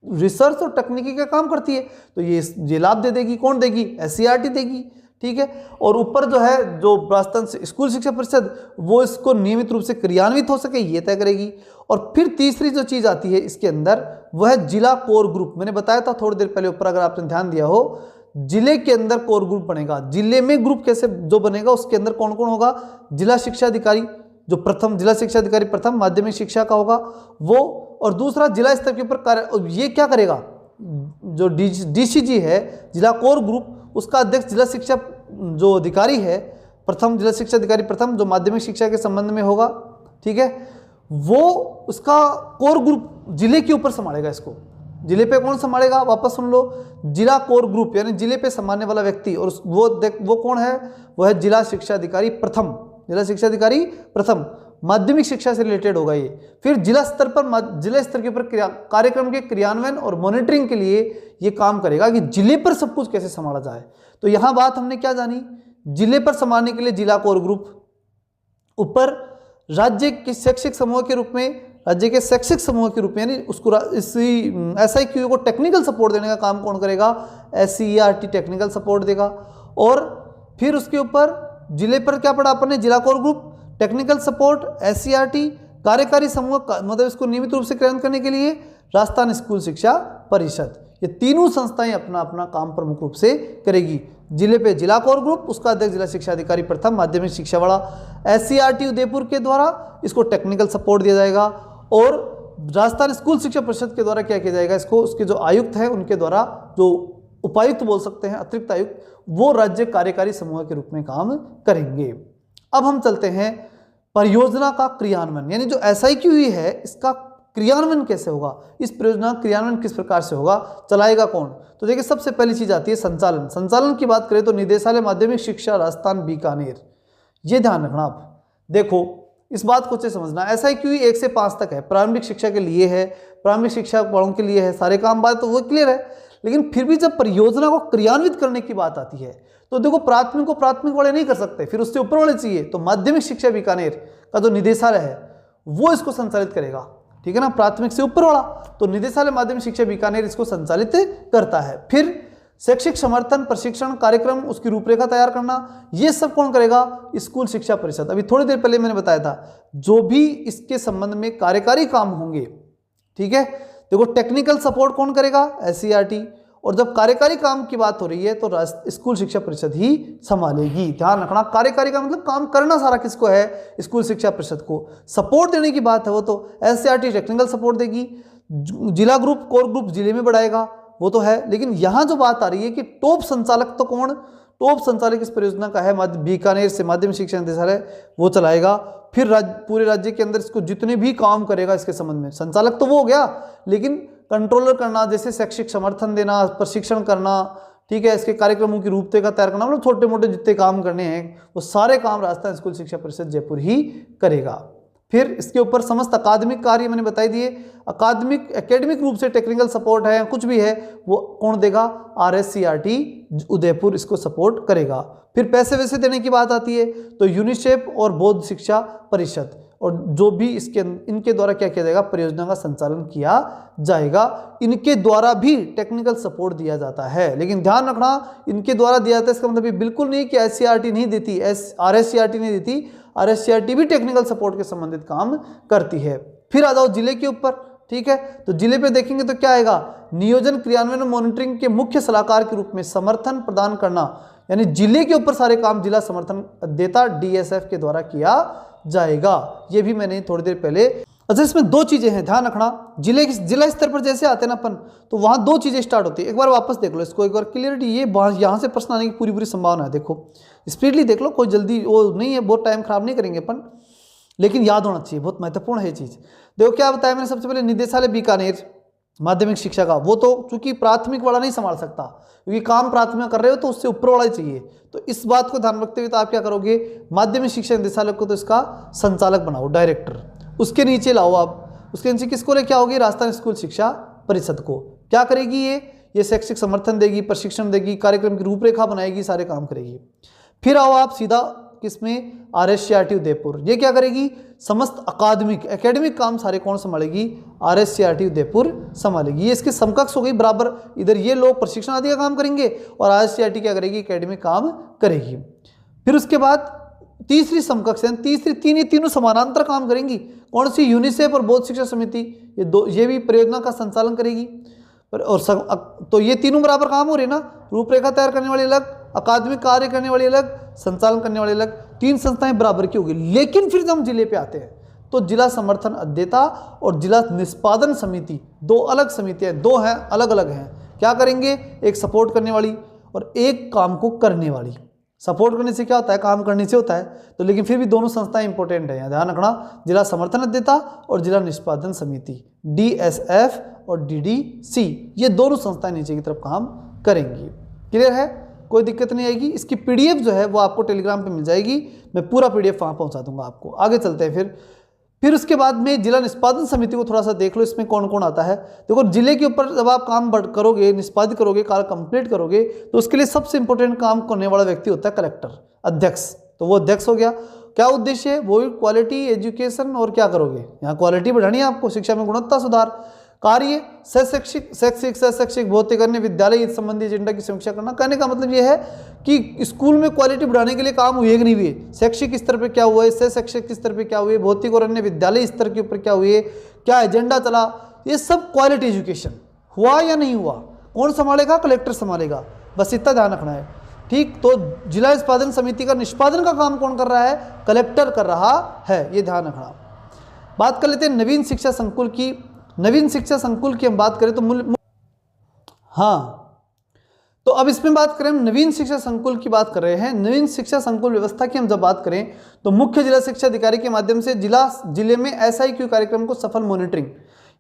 रिसर्च और तकनीकी का काम करती है। तो ये लाभ दे देगी, कौन देगी? SCERT देगी, ठीक है। और ऊपर जो है, जो राजस्थान स्कूल शिक्षा परिषद, वो इसको नियमित रूप से क्रियान्वित हो सके ये तय करेगी। और फिर तीसरी जो चीज आती है इसके अंदर, वह है जिला कोर ग्रुप। मैंने बताया था थोड़ी देर पहले ऊपर, अगर आपने ध्यान दिया हो, जिले के अंदर कोर ग्रुप बनेगा। जिले में ग्रुप कैसे जो बनेगा, उसके अंदर कौन कौन होगा? जिला शिक्षा अधिकारी, जो प्रथम जिला शिक्षा अधिकारी प्रथम माध्यमिक शिक्षा का होगा वो, और दूसरा जिला स्तर के ऊपर कार्य। ये क्या करेगा? जो DCG है, जिला कोर ग्रुप, उसका अध्यक्ष जिला शिक्षा जो अधिकारी है प्रथम, जिला शिक्षा अधिकारी प्रथम, जो माध्यमिक शिक्षा के संबंध में होगा, ठीक है, वो उसका कोर ग्रुप जिले के ऊपर संभालेगा। इसको जिले पे कौन संभालेगा? वापस सुन लो, जिला कोर ग्रुप, यानी जिले पे संभालने वाला व्यक्ति। और वो कौन है? वो है जिला शिक्षा अधिकारी प्रथम। जिला शिक्षा अधिकारी प्रथम माध्यमिक शिक्षा से रिलेटेड होगा ये। फिर जिला स्तर पर, जिला स्तर के ऊपर कार्यक्रम के क्रियान्वयन और मॉनिटरिंग के लिए ये काम करेगा कि जिले पर सब कुछ कैसे संभाला जाए। तो यहाँ बात हमने क्या जानी? जिले पर संभालने के लिए जिला कोर ग्रुप, ऊपर राज्य के शैक्षिक समूह के रूप में, राज्य के शैक्षिक समूह के रूप में, यानी उसको इसी SIQE को टेक्निकल सपोर्ट देने का काम कौन करेगा? SCERT टेक्निकल सपोर्ट देगा। और फिर उसके ऊपर जिले पर क्या पढ़ा अपन ने? जिला core group, technical support, SCERT, कार्यकारी समूह, मतलब इसको नियमित रूप से क्रियान्वित करने के लिए राजस्थान स्कूल शिक्षा परिषद। ये तीनों संस्थाएं अपना अपना काम प्रमुख रूप से करेगी। जिले पे जिला कोर ग्रुप, उसका अध्यक्ष जिला शिक्षा अधिकारी प्रथम माध्यमिक शिक्षा वाला। SCERT उदयपुर के द्वारा इसको टेक्निकल सपोर्ट दिया जाएगा। और राजस्थान स्कूल शिक्षा परिषद के द्वारा क्या किया जाएगा? इसको उसके जो आयुक्त हैं उनके द्वारा, जो उपायुक्त बोल सकते हैं, अतिरिक्त आयुक्त, वो राज्य कार्यकारी समूह के रूप में काम करेंगे। अब हम चलते हैं परियोजना का क्रियान्वयन, यानी जो SIQE है इसका क्रियान्वयन कैसे होगा, इस परियोजना का क्रियान्वयन किस प्रकार से होगा, चलाएगा कौन? तो देखिए सबसे पहली चीज आती है संचालन। संचालन की बात करें तो निदेशालय माध्यमिक शिक्षा राजस्थान बीकानेर, ये ध्यान रखना। आप देखो इस बात को अच्छे समझना, SIQE 1 से 5 तक है, प्रारंभिक शिक्षा के लिए है, प्रारंभिक शिक्षा वालों के लिए है, सारे काम बात तो वो क्लियर है। लेकिन फिर भी जब परियोजना को क्रियान्वित करने की बात आती है तो देखो प्राथमिक को प्राथमिक वाले नहीं कर सकते, फिर उससे ऊपर वाले चाहिए। तो माध्यमिक शिक्षा बीकानेर का जो निदेशालय है वो इसको संचालित करेगा, ठीक है ना, प्राथमिक से ऊपर वाला। तो निदेशालय माध्यमिक शिक्षा बीकानेर इसको संचालित करता है। फिर शैक्षिक समर्थन प्रशिक्षण कार्यक्रम, उसकी रूपरेखा तैयार करना, ये सब कौन करेगा? स्कूल शिक्षा परिषद। अभी थोड़ी देर पहले मैंने बताया था जो भी इसके संबंध में कार्यकारी काम होंगे, ठीक है, देखो टेक्निकल सपोर्ट कौन करेगा? SCERT। और जब कार्यकारी काम की बात हो रही है तो स्कूल शिक्षा परिषद ही संभालेगी। ध्यान रखना, कार्यकारी का मतलब काम करना सारा किसको है? स्कूल शिक्षा परिषद को। सपोर्ट देने की बात है वो तो SCERT टेक्निकल सपोर्ट देगी, जिला ग्रुप कोर ग्रुप जिले में बढ़ाएगा, वो तो है। लेकिन यहाँ जो बात आ रही है कि टॉप संचालक तो कौन? टॉप संचालक इस परियोजना का है बीकानेर से माध्यमिक शिक्षा निदेशालय, वो चलाएगा। फिर पूरे राज्य के अंदर इसको जितने भी काम करेगा इसके संबंध में, संचालक तो वो हो गया, लेकिन कंट्रोलर करना, जैसे शैक्षिक समर्थन देना, प्रशिक्षण करना, ठीक है, इसके कार्यक्रमों की रूपरेखा तैयार करना, मतलब छोटे मोटे जितने काम करने हैं वो सारे काम राजस्थान स्कूल शिक्षा परिषद जयपुर ही करेगा। फिर इसके ऊपर समस्त अकादमिक कार्य मैंने बताई दिए, एकेडमिक रूप से टेक्निकल सपोर्ट है, कुछ भी है वो कौन देगा? RSCRT उदयपुर इसको सपोर्ट करेगा। फिर पैसे वैसे देने की बात आती है तो यूनिसेफ और बौद्ध शिक्षा परिषद, और जो भी इनके द्वारा क्या किया जाएगा? परियोजना का संचालन किया जाएगा। इनके द्वारा भी टेक्निकल सपोर्ट दिया जाता है। लेकिन ध्यान रखना, इनके द्वारा दिया जाता है इसका मतलब ये बिल्कुल नहीं कि SCERT नहीं देती, RSCRT नहीं देती, RSCRT भी टेक्निकल सपोर्ट के संबंधित काम करती है। फिर आ जाओ जिले के ऊपर, ठीक है, तो जिले पे देखेंगे तो क्या आएगा? नियोजन क्रियान्वयन मॉनिटरिंग के मुख्य सलाहकार के रूप में समर्थन प्रदान करना, यानी जिले के ऊपर सारे काम जिला समर्थन अध्येता DSF के द्वारा किया जाएगा। ये भी मैंने थोड़ी देर पहले। अच्छा, इसमें दो चीजें हैं, ध्यान रखना। जिला स्तर पर जैसे आते हैं ना अपन, तो वहां दो चीजें स्टार्ट होती है। एक बार वापस देख लो इसको, एक बार क्लियरिटी, ये यहाँ से प्रश्न आने की पूरी संभावना है। देखो स्पीडली देख लो, कोई जल्दी वो नहीं है, बहुत टाइम खराब नहीं करेंगे अपन, लेकिन याद होना चाहिए, बहुत महत्वपूर्ण है चीज। देखो क्या बताया मैंने सबसे पहले, निदेशालय बीकानेर माध्यमिक शिक्षा का, वो तो चूंकि प्राथमिक वाला नहीं संभाल सकता, क्योंकि काम प्राथमिक कर रहे हो तो उससे ऊपर वाला ही चाहिए। तो इस बात को ध्यान रखते हुए तो आप क्या करोगे? माध्यमिक शिक्षा निदेशालय को तो इसका संचालक बनाओ, डायरेक्टर, उसके नीचे लाओ आप, उसके नीचे किसको लेके आओगे? राजस्थान स्कूल शिक्षा परिषद को। क्या करेगी ये शैक्षिक समर्थन देगी, प्रशिक्षण देगी, कार्यक्रम की रूपरेखा बनाएगी, सारे काम करेगी। फिर आओ आप सीधा किसमें? RSCRT उदयपुर। ये क्या करेगी? समस्त एकेडमिक काम सारे कौन संभालेगी? RSCRT उदयपुर संभालेगी। ये इसके समकक्ष हो गई बराबर, इधर ये लोग प्रशिक्षण आदि का काम करेंगे और RSCRT क्या करेगी? एकेडमिक काम करेगी। फिर उसके बाद तीसरी समकक्ष है, ये तीनों समानांतर काम करेंगी। कौन सी? यूनिसेफ और बौद्ध शिक्षा समिति, ये भी परियोजना का संचालन करेगी। और तो ये तीनों बराबर काम हो रहे ना, रूपरेखा तैयार करने वाली अलग, अकादमिक कार्य करने वाली अलग, संचालन करने वाली अलग, तीन संस्थाएं बराबर की होगी। लेकिन फिर जब हम जिले पे आते हैं तो जिला समर्थन अध्येता और जिला निष्पादन समिति, दो अलग समितियां, दो हैं, अलग अलग हैं। क्या करेंगे? एक सपोर्ट करने वाली और एक काम को करने वाली। सपोर्ट करने से क्या होता है? काम करने से होता है। तो लेकिन फिर भी दोनों संस्थाएं इंपॉर्टेंट है, ध्यान रखना, जिला समर्थन अध्येता और जिला निष्पादन समिति, DSF और DDC, ये दोनों संस्थाएं नीचे की तरफ काम करेंगी। क्लियर है? कोई दिक्कत नहीं आएगी। इसकी PDF जो है वो आपको टेलीग्राम पे मिल जाएगी, मैं पूरा PDF वहाँ पहुँचा दूंगा आपको। आगे चलते हैं फिर उसके बाद में जिला निष्पादन समिति को थोड़ा सा देख लो, इसमें कौन कौन आता है। देखो जिले के ऊपर जब आप काम करोगे, निष्पादित करोगे, कार्य कंप्लीट करोगे, तो उसके लिए सबसे इंपॉर्टेंट काम करने वाला व्यक्ति होता है कलेक्टर, अध्यक्ष। तो वो अध्यक्ष हो गया। क्या उद्देश्य है? वो क्वालिटी एजुकेशन, और क्या करोगे? यहाँ क्वालिटी बढ़ानी है आपको, शिक्षा में गुणवत्ता सुधार, कार्य शैक्षिक भौतिक अन्य विद्यालय संबंधी एजेंडा की समीक्षा करना। कहने का मतलब यह है कि स्कूल में क्वालिटी बढ़ाने के लिए काम हुए कि नहीं हुए, शैक्षिक स्तर पे क्या हुआ है, शैक्षिक स्तर पे क्या हुए, भौतिक और अन्य विद्यालय स्तर के ऊपर क्या हुए, क्या एजेंडा चला, ये सब क्वालिटी एजुकेशन हुआ या नहीं हुआ, कौन संभालेगा? कलेक्टर संभालेगा। बस इतना ध्यान रखना है, ठीक। तो जिला निष्पादन समिति का निष्पादन का काम कौन कर रहा है? कलेक्टर कर रहा है, ये ध्यान रखना। बात कर लेते हैं नवीन शिक्षा संकुल की। नवीन शिक्षा संकुल की हम बात करें तो तो अब इसमें बात करें, हम नवीन शिक्षा संकुल की बात कर रहे हैं। नवीन शिक्षा संकुल व्यवस्था की हम जब बात करें तो मुख्य जिला शिक्षा अधिकारी के माध्यम से जिले में SIQ कार्यक्रम को सफल मॉनिटरिंग,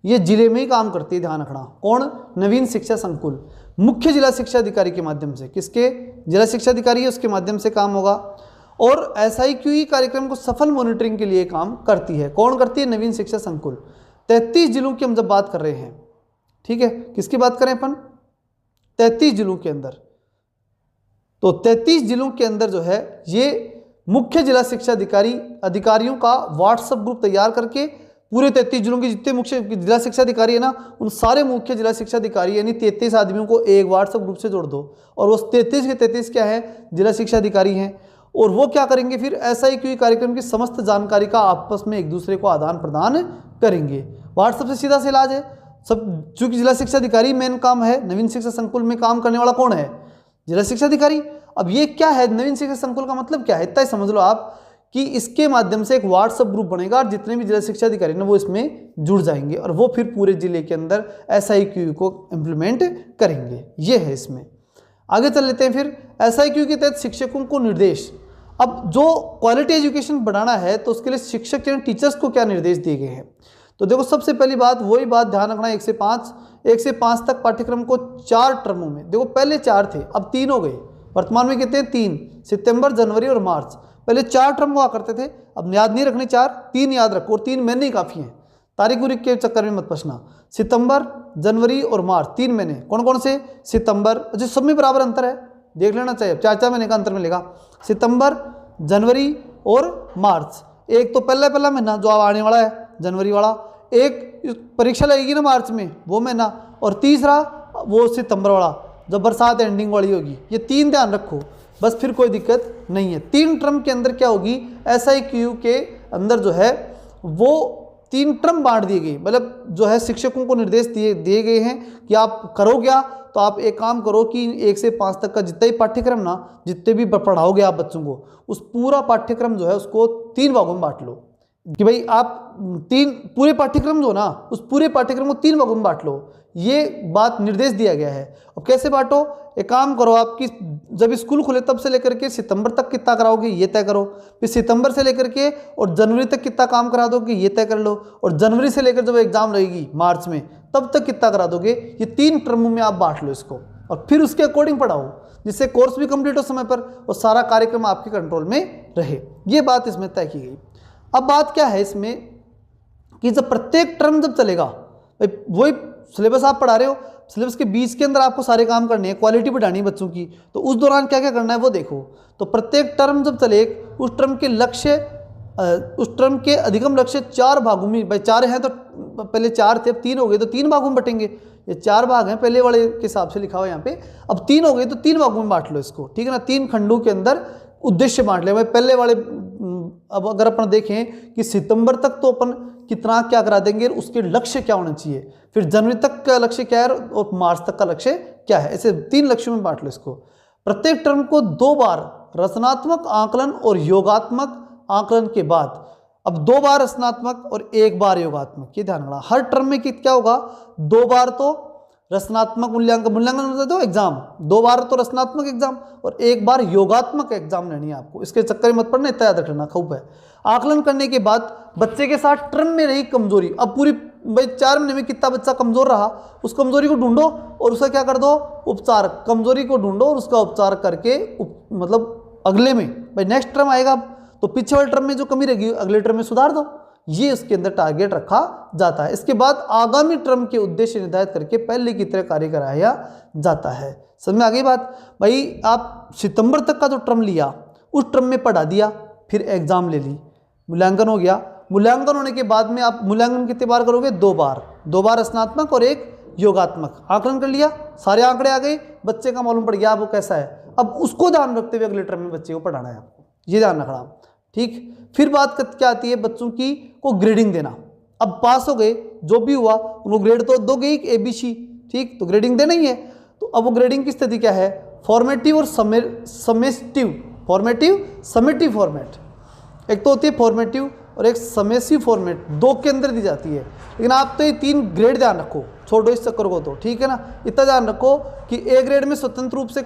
ये जिले में ही काम करती है, ध्यान रखना। कौन? नवीन शिक्षा संकुल मुख्य जिला शिक्षा अधिकारी के माध्यम से, किसके? जिला शिक्षा अधिकारी है, उसके माध्यम से काम होगा। और SIQ कार्यक्रम को सफल मॉनिटरिंग के लिए काम करती है। कौन करती है? नवीन शिक्षा संकुल। 33 जिलों की हम जब बात कर रहे हैं, ठीक है, किसकी बात करें अपन? 33 जिलों के अंदर। तो 33 जिलों के अंदर जो है ये मुख्य जिला शिक्षा अधिकारियों का व्हाट्सएप ग्रुप तैयार करके पूरे 33 जिलों के जितने मुख्य जिला शिक्षा अधिकारी है ना, उन सारे मुख्य जिला शिक्षा अधिकारी यानी 33 आदमियों को एक व्हाट्सएप ग्रुप से जोड़ दो। और वो 33 के 33 क्या है, जिला शिक्षा अधिकारी हैं। और वो क्या करेंगे फिर, SIQ कार्यक्रम की समस्त जानकारी का आपस में एक दूसरे को आदान प्रदान करेंगे। व्हाट्सएप से सीधा से इलाज है सब, चूंकि जिला शिक्षा अधिकारी मेन काम है। नवीन शिक्षा संकुल में काम करने वाला कौन है, जिला शिक्षा अधिकारी। अब ये क्या है, नवीन शिक्षा संकुल का मतलब क्या है, इतना ही समझ लो आप कि इसके माध्यम से एक व्हाट्सएप ग्रुप बनेगा और जितने भी जिला शिक्षा अधिकारी ना वो इसमें जुड़ जाएंगे और वो फिर पूरे जिले के अंदर SIQ को इम्प्लीमेंट करेंगे। ये है इसमें। आगे चल लेते हैं फिर। SIQ के तहत शिक्षकों को निर्देश, अब जो क्वालिटी एजुकेशन बढ़ाना है तो उसके लिए शिक्षक यानी टीचर्स को क्या निर्देश दिए गए हैं। तो देखो सबसे पहली बात वही बात ध्यान रखना, 1 से 5 तक पाठ्यक्रम को 4 टर्मों में, देखो पहले 4 थे अब 3 हो गए, वर्तमान में कितने हैं 3, सितंबर, जनवरी और मार्च। पहले 4 टर्म हुआ करते थे, अब याद नहीं रखने 4, 3 याद रखो, और 3 महीने ही काफ़ी हैं, तारीख उरीख के चक्कर में मत फंसना। सितंबर, जनवरी और मार्च 3 महीने। कौन कौन से, सितंबर, अच्छा सब में बराबर अंतर है, देख लेना चाहिए, 4 महीने का अंतर मिलेगा। सितंबर, जनवरी और मार्च, एक तो पहला महीना जो अब आने वाला है जनवरी वाला, एक परीक्षा लगेगी ना मार्च में वो महीना, और तीसरा वो सितंबर वाला जब बरसात एंडिंग वाली होगी। ये 3 ध्यान रखो बस, फिर कोई दिक्कत नहीं है। 3 टर्म के अंदर क्या होगी, SIQ के अंदर जो है वो 3 टर्म बांट दिए गए, मतलब जो है शिक्षकों को निर्देश दिए गए हैं कि आप करो क्या, तो आप एक काम करो कि 1 से 5 तक का जितना ही पाठ्यक्रम ना, जितने भी पढ़ाओगे आप बच्चों को, उस पूरा पाठ्यक्रम जो है उसको 3 भागों में बांट लो कि भाई आप 3 पूरे पाठ्यक्रम जो ना, उस पूरे पाठ्यक्रम को 3 भागों में बांट लो। ये बात निर्देश दिया गया है। अब कैसे बांटो, एक काम करो, आपकी जब स्कूल खुले तब से लेकर के सितंबर तक कितना कराओगे ये तय करो, फिर सितंबर से लेकर के और जनवरी तक कितना काम करा दोगे ये तय कर लो, और जनवरी से लेकर जब एग्जाम रहेगी मार्च में तब तक कितना करा दोगे, ये 3 टर्मों में आप बांट लो इसको, और फिर उसके अकॉर्डिंग पढ़ाओ, जिससे कोर्स भी कंप्लीट हो समय पर और सारा कार्यक्रम आपके कंट्रोल में रहे। ये बात इसमें तय की गई। अब बात क्या है इसमें कि जब प्रत्येक टर्म जब चलेगा, वही सिलेबस आप पढ़ा रहे हो, सिलेबस के बीच के अंदर आपको सारे काम करने हैं, क्वालिटी बढ़ानी है बच्चों की, तो उस दौरान क्या क्या करना है वो देखो। तो प्रत्येक टर्म जब चले, उस टर्म के लक्ष्य, उस टर्म के अधिगम लक्ष्य 4 भागों में, भाई 4 हैं तो पहले 4 थे अब 3 हो गए तो 3 भागों में बटेंगे। ये 4 भाग हैं पहले वाले के हिसाब से लिखा हुआ है यहाँ पे, अब 3 हो गए तो 3 भागों में बांट लो इसको, ठीक है ना। 3 खंडों के अंदर उद्देश्य बांट ले भाई। पहले वाले अब अगर अपन देखें कि सितंबर तक तो अपन कितना क्या करा देंगे, उसके लक्ष्य क्या होना चाहिए, फिर जनवरी तक का लक्ष्य क्या है और मार्च तक का लक्ष्य क्या है, ऐसे 3 लक्ष्यों में बांट लो इसको। प्रत्येक टर्म को 2 बार रचनात्मक आकलन और योगात्मक आकलन के बाद, अब 2 बार रचनात्मक और 1 बार योगात्मक, ये ध्यान रखना। हर टर्म में क्या होगा, 2 बार तो रचनात्मक मूल्यांकन दो एग्जाम, 2 बार तो रचनात्मक एग्जाम और 1 बार योगात्मक एग्जाम लेनी है आपको, इसके चक्कर में मत पड़ना, इतना याद रखना खूब है। आकलन करने के बाद बच्चे के साथ टर्म में रही कमजोरी, अब पूरी भाई 4 महीने में कितना बच्चा कमजोर रहा, उस कमजोरी को ढूंढो और उसका क्या कर दो, उपचार, कमजोरी को ढूंढो और उसका उपचार करके मतलब अगले में भाई नेक्स्ट टर्म आएगा तो पीछे वाले टर्म में जो कमी रहेगी अगले टर्म में सुधार दो, ये इसके अंदर टारगेट रखा जाता है। इसके बाद आगामी टर्म के उद्देश्य निर्धारित करके पहले की तरह कार्य कराया जाता है। समझ में आ गई बात। भाई आप सितंबर तक का जो टर्म लिया उस टर्म में पढ़ा दिया, फिर एग्जाम ले ली, मूल्यांकन हो गया। मूल्यांकन होने के बाद में आप मूल्यांकन कितने बार करोगे, 2 बार, 2 बार रचनात्मक और 1 योगात्मक। आकलन कर लिया, सारे आंकड़े आ गए, बच्चे का मालूम पड़ गया वो कैसा है, अब उसको ध्यान रखते हुए अगले टर्म में बच्चे को पढ़ाना है आपको, ये ध्यान रखना। ठीक, फिर बात क्या आती है, बच्चों की को ग्रेडिंग देना। अब पास हो गए, जो भी हुआ उनको ग्रेड तो दोगे ही ABC, ठीक, तो ग्रेडिंग देना ही है। तो अब वो ग्रेडिंग की स्थिति क्या है, फॉर्मेटिव और समेटिव, समेटिव फॉर्मेट, एक तो होती है फॉर्मेटिव और एक समेसिव फॉर्मेट, 2 के अंदर दी जाती है। लेकिन आप तो ये 3 ग्रेड ध्यान रखो, छोड़ो इस चक्कर को, तो ठीक है ना। इतना ध्यान रखो कि A ग्रेड में स्वतंत्र रूप से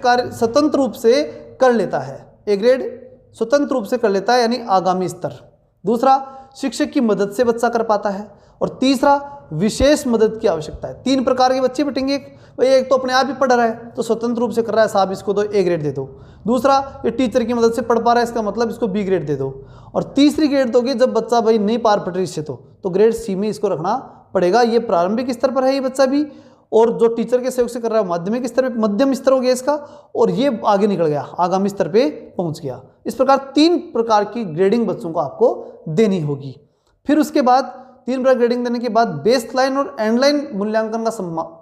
कर लेता है, A ग्रेड स्वतंत्र रूप से कर लेता है यानी आगामी स्तर। दूसरा, शिक्षक की मदद से बच्चा कर पाता है, और तीसरा, विशेष मदद की आवश्यकता है। 3 प्रकार के बच्चे बटेंगे, भाई एक तो अपने आप ही पढ़ रहा है तो स्वतंत्र रूप से कर रहा है, साहब इसको तो A ग्रेड दे दो। दूसरा, ये टीचर की मदद से पढ़ पा रहा है, इसका मतलब इसको B ग्रेड दे दो। और तीसरी ग्रेड दोगे जब बच्चा भाई नहीं पार पट रही इससे, तो ग्रेड C में इसको रखना पड़ेगा। ये प्रारंभिक स्तर पर है ये बच्चा भी, और जो टीचर के सहयोग से कर रहा है माध्यमिक स्तर पे, मध्यम स्तर हो गया इसका, और ये आगे निकल गया, आगामी स्तर पे पहुंच गया। इस प्रकार 3 प्रकार की ग्रेडिंग बच्चों को आपको देनी होगी। फिर उसके बाद 3 प्रकार ग्रेडिंग देने के बाद बेस लाइन और एंड लाइन मूल्यांकन का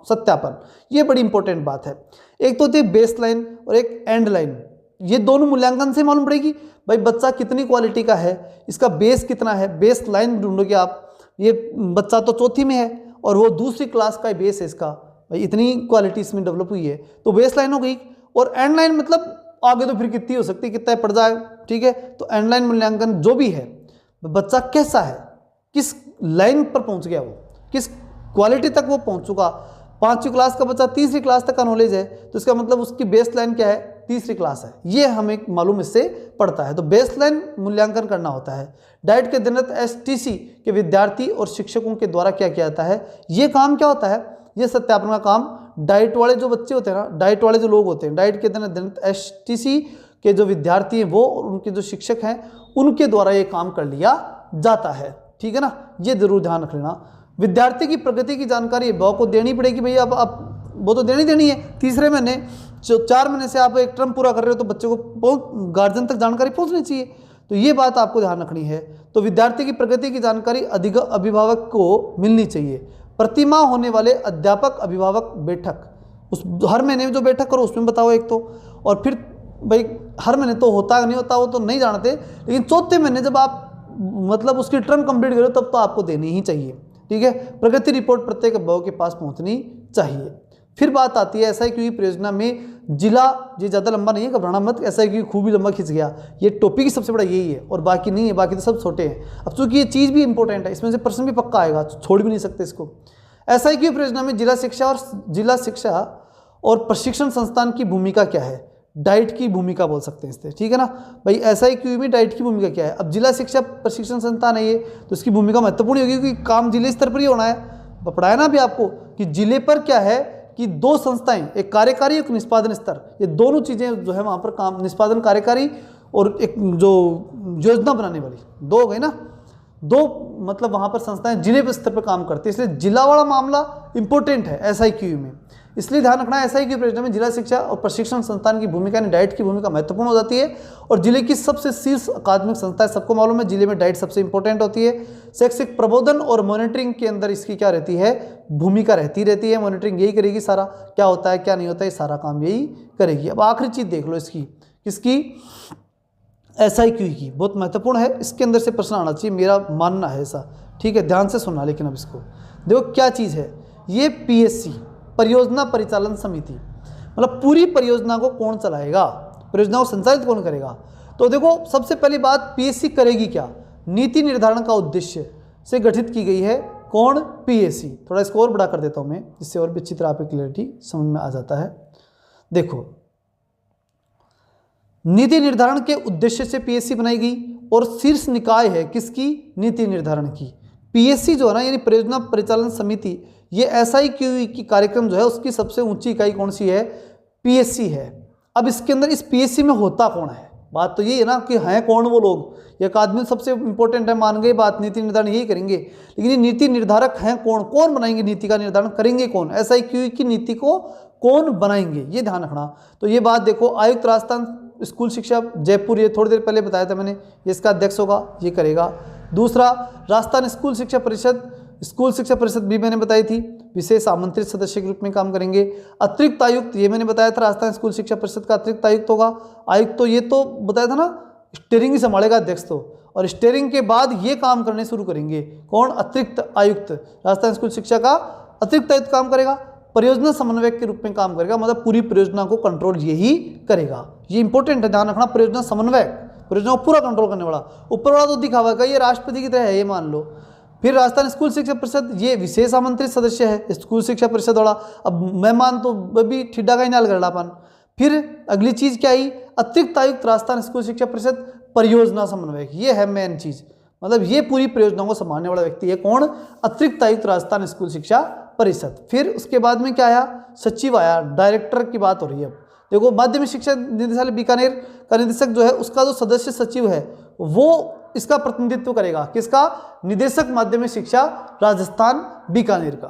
सत्यापन, ये बड़ी इंपॉर्टेंट बात है। एक तो होती है बेस लाइन और एक एंड लाइन, ये दोनों मूल्यांकन से मालूम पड़ेगी भाई बच्चा कितनी क्वालिटी का है, इसका बेस कितना है। बेस लाइन ढूंढोगे आप, ये बच्चा तो चौथी में है और वो दूसरी क्लास का बेस है इसका, भाई इतनी क्वालिटी इसमें डेवलप हुई है, तो बेस लाइन हो गई। और एंड लाइन मतलब आगे तो फिर कितनी हो सकती है, कितना पड़ जाए, ठीक है। तो एंड लाइन मूल्यांकन जो भी है, बच्चा कैसा है, किस लाइन पर पहुंच गया, वो किस क्वालिटी तक वो पहुंच चुका। 5वीं क्लास का बच्चा 3री क्लास तक का नॉलेज है, तो इसका मतलब उसकी बेस लाइन क्या है, 3री क्लास है, ये हमें मालूम इससे पड़ता है। तो बेस लाइन मूल्यांकन करना होता है। डाइट के दिनत एसटीसी के विद्यार्थी और शिक्षकों के द्वारा क्या किया जाता है, ये काम क्या होता है, ये सत्यापन का काम डाइट वाले जो बच्चे होते हैं ना, डाइट वाले जो लोग होते हैं, डाइट के दिनत एसटीसी के जो विद्यार्थी हैं वो और उनके जो शिक्षक हैं उनके द्वारा ये काम कर लिया जाता है, ठीक है ना, ये जरूर ध्यान रख लेना। विद्यार्थी की प्रगति की जानकारी अभिभावक को देनी पड़ेगी भैया, अब वो तो देनी है। 3रे महीने 4 महीने से आप एक टर्म पूरा कर रहे हो तो बच्चे को गार्जियन तक जानकारी पहुंचनी चाहिए, तो ये बात आपको ध्यान रखनी है। तो विद्यार्थी की प्रगति की जानकारी अधिक अभिभावक को मिलनी चाहिए। प्रतिमाह होने वाले अध्यापक अभिभावक बैठक, उस हर महीने में जो बैठक करो उसमें बताओ एक तो, और फिर भाई हर महीने तो होता नहीं होता वो तो नहीं जानते, लेकिन 4थे महीने जब आप मतलब उसकी टर्म कंप्लीट करो तब तो आपको देनी ही चाहिए, ठीक है। प्रगति रिपोर्ट प्रत्येक अभिभावक के पास पहुंचनी चाहिए। फिर बात आती है एसआईक्यू की परियोजना में जिला, ये ज़्यादा लंबा नहीं है, घबराना मत, एसआईक्यू खूब ही लंबा खिंच गया, ये टॉपिक ही सबसे बड़ा यही है और बाकी नहीं है, बाकी तो सब छोटे हैं। अब चूंकि ये चीज़ भी इंपॉर्टेंट है, इसमें से प्रश्न भी पक्का आएगा, छोड़ भी नहीं सकते इसको। एसआईक्यू परियोजना में जिला शिक्षा और प्रशिक्षण संस्थान की भूमिका क्या है, डाइट की भूमिका बोल सकते हैं इससे, ठीक है ना भाई। एसआईक्यू में डाइट की भूमिका क्या है, अब जिला शिक्षा प्रशिक्षण संस्थान है ये, तो इसकी भूमिका महत्वपूर्ण होगी क्योंकि काम जिले स्तर पर ही होना है। पढ़ाया ना अभी आपको कि जिले पर क्या है कि 2 संस्थाएं, एक कार्यकारी एक निष्पादन स्तर, ये दोनों चीज़ें जो है वहाँ पर काम, निष्पादन कार्यकारी और एक जो योजना बनाने वाली, 2 हो गए ना, 2 मतलब वहाँ पर संस्थाएं जिले स्तर पर काम करती है, इसलिए जिला वाला मामला इंपॉर्टेंट है एसआईक्यू में। इसलिए ध्यान रखना है एसआईक्यू परियोजना में जिला शिक्षा और प्रशिक्षण संस्थान की भूमिका यानी डाइट की भूमिका महत्वपूर्ण हो जाती है। और जिले की सबसे शीर्ष अकादमिक संस्था है, सबको मालूम है जिले में डाइट सबसे इंपॉर्टेंट होती है। शैक्षिक प्रबोधन और मॉनिटरिंग के अंदर इसकी क्या रहती है, भूमिका रहती है। मॉनिटरिंग यही करेगी, सारा क्या होता है क्या नहीं होता है सारा काम यही करेगी। अब आखिरी चीज़ देख लो इसकी, किसकी, एसआईक्यू की, बहुत महत्वपूर्ण है, इसके अंदर से प्रश्न आना चाहिए, मेरा मानना है ऐसा, ठीक है। ध्यान से सुनना, लेकिन अब इसको देखो क्या चीज़ है ये, पीएससी परियोजना परिचालन समिति, मतलब पूरी परियोजना को कौन चलाएगा, परियोजना को संचालित कौन करेगा। तो देखो सबसे पहली बात, पीएससी करेगी क्या, नीति निर्धारण का उद्देश्य से गठित की गई है, कौन, पीएससी। थोड़ा इसको और बड़ा कर देता हूं मैं, जिससे और भी अच्छी तरह आपकी क्लैरिटी समझ में आ जाता है। देखो नीति निर्धारण के उद्देश्य से पीएससी बनाई गई और शीर्ष निकाय है किसकी, नीति निर्धारण की। पीएससी जो है ना यानी परियोजना परिचालन समिति, ये एसआईक्यू की कार्यक्रम जो है उसकी सबसे ऊंची इकाई कौन सी है, पीएससी है। अब इसके अंदर इस पीएससी में होता कौन है, बात तो यही है ना कि हैं कौन वो लोग, ये अकादमी सबसे इंपॉर्टेंट है, मान गए बात, नीति निर्धारण यही करेंगे, लेकिन ये नीति निर्धारक हैं कौन, कौन बनाएंगे नीति का निर्धारण करेंगे कौन, एसआईक्यू की नीति को कौन बनाएंगे, ये ध्यान रखना। तो ये बात देखो, आयुक्त राजस्थान स्कूल शिक्षा जयपुर, ये थोड़ी देर पहले बताया था मैंने, ये इसका अध्यक्ष होगा, ये करेगा। दूसरा, राजस्थान स्कूल शिक्षा परिषद भी मैंने बताई थी, विशेष आमंत्रित सदस्य के रूप में काम करेंगे। अतिरिक्त आयुक्त, ये मैंने बताया था, राजस्थान स्कूल शिक्षा परिषद का अतिरिक्त आयुक्त होगा। आयुक्त तो ये तो बताया था ना, स्टीयरिंग ही संभालेगा अध्यक्ष तो, और स्टीयरिंग के बाद ये काम करने शुरू करेंगे, कौन, अतिरिक्त आयुक्त, राजस्थान स्कूल शिक्षा का अतिरिक्त आयुक्त काम करेगा। परियोजना समन्वयक के रूप में काम करेगा, मतलब पूरी परियोजना को कंट्रोल यही करेगा, ये इंपॉर्टेंट है, ध्यान रखना। परियोजना समन्वयक, परियोजना को पूरा कंट्रोल करने वाला, ऊपर वाला तो दिखावा का, ये राष्ट्रपति की तरह है, ये मान लो। फिर राजस्थान स्कूल शिक्षा परिषद, ये विशेष आमंत्रित सदस्य है स्कूल शिक्षा परिषद वाला, अब मेहमान तो अभी ठिड्डा का ही नाल करलापन। फिर अगली चीज क्या आई, अतिरिक्त आयुक्त राजस्थान स्कूल शिक्षा परिषद परियोजना समन्वयक, ये है मेन चीज, मतलब ये पूरी परियोजना को संभालने वाला व्यक्ति है कौन, अतिरिक्त आयुक्त राजस्थान स्कूल शिक्षा परिषद। फिर उसके बाद में क्या आया, सचिव आया, डायरेक्टर की बात हो रही है। अब देखो माध्यमिक शिक्षा निदेशालय बीकानेर का निदेशक जो है, उसका जो सदस्य सचिव है वो इसका प्रतिनिधित्व करेगा, किसका, निदेशक माध्यमिक शिक्षा राजस्थान बीकानेर का।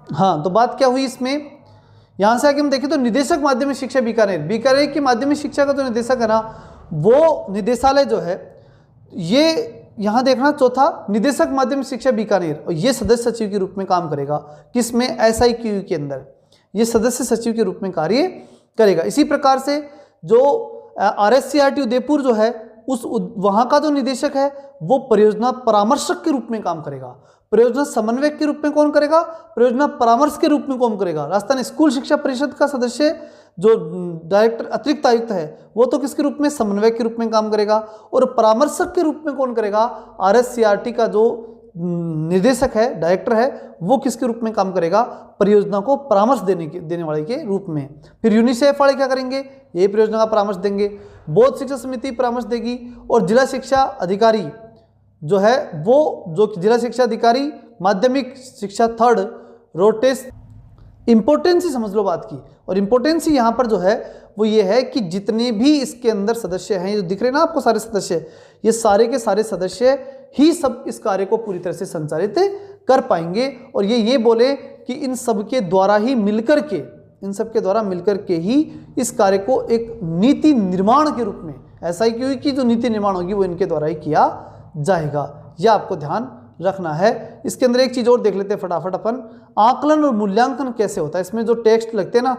हाँ, तो बात क्या हुई इसमें, यहाँ से आगे हम देखें तो निदेशक माध्यमिक शिक्षा बीकानेर, बीकानेर की माध्यमिक शिक्षा का जो निदेशक है ना, वो निदेशालय जो है ये यहाँ देखना चौथा, निदेशक माध्यमिक शिक्षा बीकानेर, और ये सदस्य सचिव के रूप में काम करेगा। किसमें? SIQU के अंदर ये सदस्य सचिव के रूप में कार्य करेगा। इसी प्रकार से जो RSCRT उदयपुर जो है उस वहाँ का जो निदेशक है वो परियोजना परामर्शक के रूप में काम करेगा। परियोजना समन्वयक के रूप में कौन करेगा? परियोजना परामर्श के रूप में कौन करेगा? राजस्थान स्कूल शिक्षा परिषद का सदस्य जो डायरेक्टर अतिरिक्त आयुक्त है वो तो किसके रूप में? समन्वयक के रूप में काम करेगा। और परामर्शक के रूप में कौन करेगा? RSCRT का जो निर्देशक है, डायरेक्टर है, वो किसके रूप में काम करेगा? परियोजना को परामर्श देने वाले के रूप में। फिर यूनिसेफ वाले क्या करेंगे? ये परियोजना का परामर्श देंगे। बोर्ड शिक्षा समिति परामर्श देगी। और जिला शिक्षा अधिकारी जो है वो, जो जिला शिक्षा अधिकारी माध्यमिक शिक्षा थर्ड रोटेस, इंपॉर्टेंसी समझ लो बात की। और इंपॉर्टेंसी यहाँ पर जो है वो ये है कि जितने भी इसके अंदर सदस्य हैं, जो दिख रहे हैं ना आपको सारे सदस्य, ये सारे के सारे सदस्य ही सब इस कार्य को पूरी तरह से संचालित कर पाएंगे। और ये बोले कि इन सब के द्वारा ही मिलकर के, इन सब के द्वारा मिलकर के ही इस कार्य को एक नीति निर्माण के रूप में, SIQU की जो नीति निर्माण होगी वो इनके द्वारा ही किया जाएगा। यह आपको ध्यान रखना है। इसके अंदर एक चीज़ और देख लेते हैं फटाफट अपन, आकलन और मूल्यांकन कैसे होता है। इसमें जो टेक्स्ट लगते हैं ना,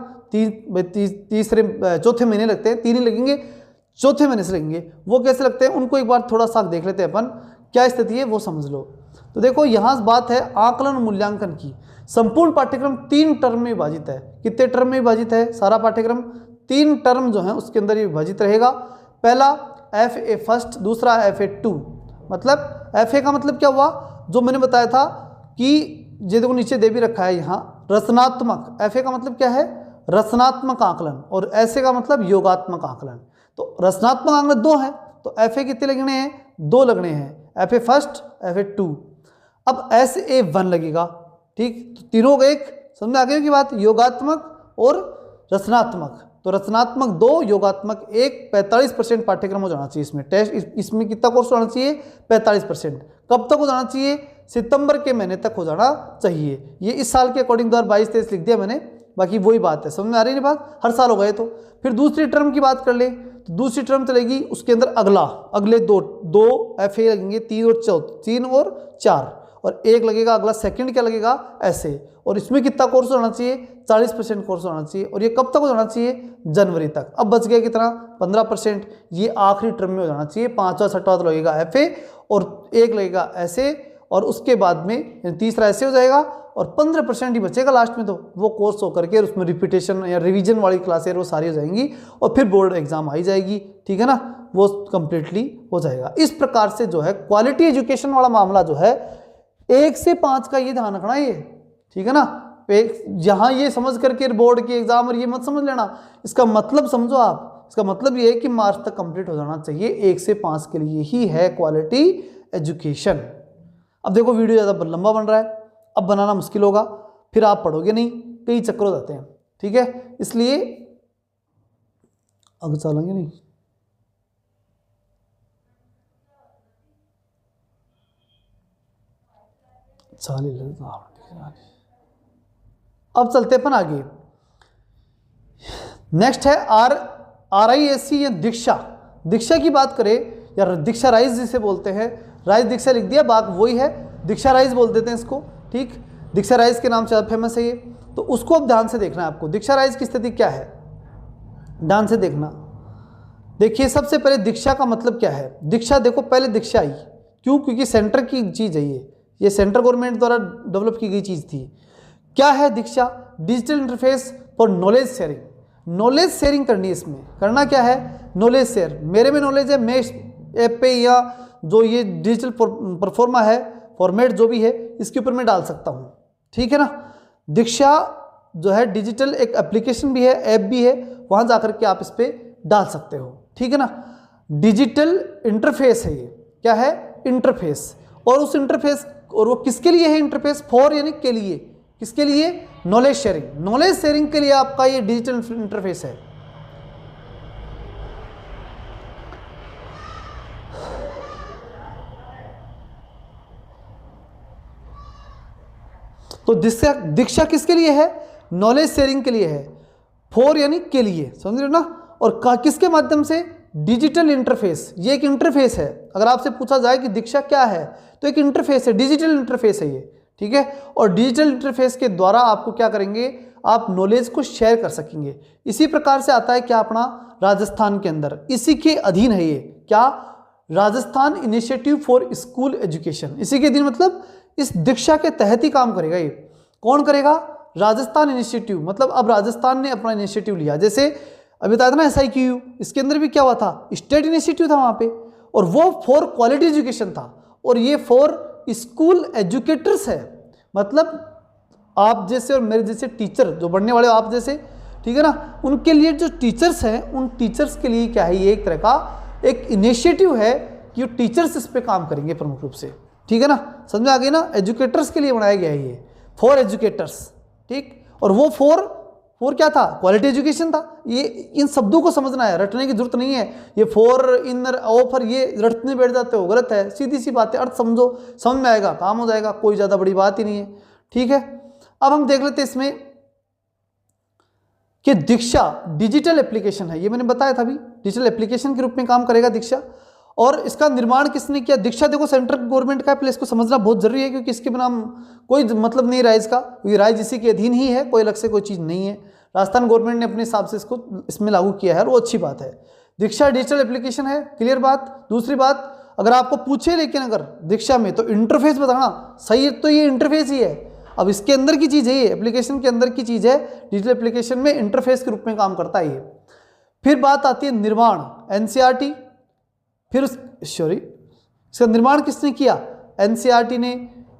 चौथे महीने लगते हैं, 3 ही लगेंगे, चौथे महीने से लगेंगे, वो कैसे लगते हैं उनको एक बार थोड़ा सा देख लेते हैं अपन, क्या स्थिति है वो समझ लो। तो देखो यहाँ बात है आकलन मूल्यांकन की। संपूर्ण पाठ्यक्रम 3 टर्म में विभाजित है। कितने टर्म में विभाजित है? सारा पाठ्यक्रम 3 टर्म जो है उसके अंदर ये विभाजित रहेगा। पहला FA फर्स्ट, दूसरा FA 2। मतलब FA का मतलब क्या हुआ, जो मैंने बताया था कि ये देखो नीचे दे भी रखा है यहाँ, रचनात्मक। FA का मतलब क्या है? रचनात्मक आकलन। और ऐसे का मतलब योगात्मक आकलन। तो रचनात्मक आकलन 2 है, तो FA कितने लगने हैं? 2 लगने हैं। FA first, FA 2। अब SA 1 लगेगा, ठीक। तो तीनों का एक समझ में आ गई की बात, योगात्मक और रचनात्मक। तो रचनात्मक 2, योगात्मक 1, 45% पाठ्यक्रम हो जाना चाहिए इसमें। टेस्ट इसमें कितना कोर्स होना चाहिए? 45%। कब तक हो जाना चाहिए? सितंबर के महीने तक हो जाना चाहिए। ये इस साल के अकॉर्डिंग 2022-23 लिख दिया मैंने, बाकी वही बात है। समझ में आ रही है बात? हर साल हो गए। तो फिर दूसरी टर्म की बात कर ले, तो दूसरी टर्म चलेगी, उसके अंदर अगले दो FA लगेंगे, 3 और 4, और 1 लगेगा अगला सेकंड क्या लगेगा? ऐसे। और इसमें कितना कोर्स होना चाहिए? 40% कोर्स होना चाहिए। और ये कब तक हो जाना चाहिए? जनवरी तक। अब बच गया कितना? 15%। ये आखिरी टर्म में हो जाना चाहिए। 5वां 6वां तो लगेगा FA और 1 लगेगा ऐसे, और उसके बाद में तीसरा ऐसे हो जाएगा, और 15% ही बचेगा लास्ट में। तो वो कोर्स होकर के उसमें रिपीटेशन या रिवीजन वाली क्लासें वो सारी हो जाएंगी, और फिर बोर्ड एग्जाम आई जाएगी, ठीक है ना, वो कंप्लीटली हो जाएगा। इस प्रकार से जो है क्वालिटी एजुकेशन वाला मामला जो है 1 से 5 का ये ध्यान रखना, ये ठीक है ना। यहाँ ये समझ करके बोर्ड के एग्जाम और ये मत समझ लेना, इसका मतलब समझो आप। इसका मतलब ये है कि मार्च तक कंप्लीट हो जाना चाहिए। 1 से 5 के लिए ही है क्वालिटी एजुकेशन। अब देखो वीडियो ज़्यादा लंबा बन रहा है, अब बनाना मुश्किल होगा, फिर आप पढ़ोगे नहीं, कई चक्कर हो जाते हैं, ठीक है। इसलिए आगे चलेंगे नहीं, अब चलते अपन आगे। नेक्स्ट है RISC या दीक्षा। दीक्षा की बात करें या दीक्षा राइज जिसे बोलते हैं, राइज दीक्षा लिख दिया, बात वही है, दीक्षा राइज बोल देते हैं इसको, ठीक। दीक्षा राइज के नाम से फेमस है ये। तो उसको अब ध्यान से देखना है आपको, दीक्षा राइज की स्थिति क्या है, ध्यान से देखना। देखिए सबसे पहले दीक्षा का मतलब क्या है। दीक्षा देखो, पहले दीक्षा आई क्यों? क्योंकि सेंटर की चीज़ है ये सेंट्रल गवर्नमेंट द्वारा डेवलप की गई चीज़ थी। क्या है Diksha? Digital interface for knowledge sharing. Knowledge sharing करनी है इसमें। करना क्या है? Knowledge share. मेरे में नॉलेज है, मैं इस ऐप पे या जो ये डिजिटल परफॉर्मा है, फॉर्मेट जो भी है, इसके ऊपर मैं डाल सकता हूँ, ठीक है ना। दीक्षा जो है डिजिटल एक एप्लीकेशन भी है, ऐप भी है, वहाँ जाकर के आप इस पर डाल सकते हो, ठीक है ना। डिजिटल इंटरफेस है ये, क्या है, इंटरफेस। और उस इंटरफेस, और वो किसके लिए है इंटरफेस, फॉर यानी के लिए, किसके लिए, नॉलेज शेयरिंग। नॉलेज शेयरिंग के लिए आपका ये डिजिटल इंटरफेस है। तो दीक्षा किसके लिए है, नॉलेज शेयरिंग के लिए है, फॉर यानी के लिए, समझ रहे हो ना। और किसके माध्यम से, डिजिटल इंटरफेस। ये एक इंटरफेस है, अगर आपसे पूछा जाए कि दीक्षा क्या है तो एक इंटरफेस है, डिजिटल इंटरफेस है ये, ठीक है। और डिजिटल इंटरफेस के द्वारा आपको क्या करेंगे, आप नॉलेज को शेयर कर सकेंगे। इसी प्रकार से आता है क्या अपना राजस्थान के अंदर, इसी के अधीन है ये, क्या, Rajasthan initiative for school education. इसी के अधीन मतलब इस दीक्षा के तहत ही काम करेगा ये। कौन करेगा, राजस्थान इनिशिएटिव, मतलब अब राजस्थान ने अपना इनिशिएटिव लिया। जैसे अभी बताया था ना SIQ, इसके अंदर भी क्या हुआ था, स्टेट इनिशिएटिव था वहाँ पे, और वो फॉर क्वालिटी एजुकेशन था, और ये फॉर स्कूल एजुकेटर्स है। मतलब आप जैसे और मेरे जैसे टीचर जो बनने वाले हो, आप जैसे, ठीक है ना, उनके लिए जो टीचर्स हैं, उन टीचर्स के लिए क्या है, ये एक तरह का एक इनिशिएटिव है कि टीचर्स इस पे काम करेंगे प्रमुख रूप से, ठीक है ना, समझ आ गई ना। एजुकेटर्स के लिए बनाया गया है ये, फॉर एजुकेटर्स, ठीक। और वो फॉर क्या था, क्वालिटी एजुकेशन था। ये इन शब्दों को समझना है, रटने की जरूरत नहीं है। ये फॉर, इन, ऑफर, ये रटने बैठ जाते हो, गलत है। सीधी सी बात है, अर्थ समझो, समझ में आएगा, काम हो जाएगा, कोई ज़्यादा बड़ी बात ही नहीं है, ठीक है। अब हम देख लेते हैं इसमें कि दीक्षा डिजिटल एप्लीकेशन है, ये मैंने बताया था अभी, डिजिटल एप्लीकेशन के रूप में काम करेगा दीक्षा। और इसका निर्माण किसने किया, दीक्षा देखो सेंट्रल गवर्नमेंट का है, पहले इसको समझना बहुत जरूरी है, क्योंकि इसके बिना कोई मतलब नहीं राइज का, क्योंकि राइज इसी के अधीन ही है, कोई अलग से कोई चीज़ नहीं है। राजस्थान गवर्नमेंट ने अपने हिसाब से इसको इसमें लागू किया है, और वो अच्छी बात है। दीक्षा डिजिटल एप्लीकेशन है, क्लियर बात। दूसरी बात, अगर आपको पूछे लेकिन अगर दीक्षा में, तो इंटरफेस बताना सही है, तो ये इंटरफेस ही है। अब इसके अंदर की चीज़ है ये, एप्लीकेशन के अंदर की चीज़ है, डिजिटल एप्लीकेशन में इंटरफेस के रूप में काम करता है ये। फिर बात आती है निर्माण, NCERT। फिर इसका निर्माण किसने किया, NCERT ने,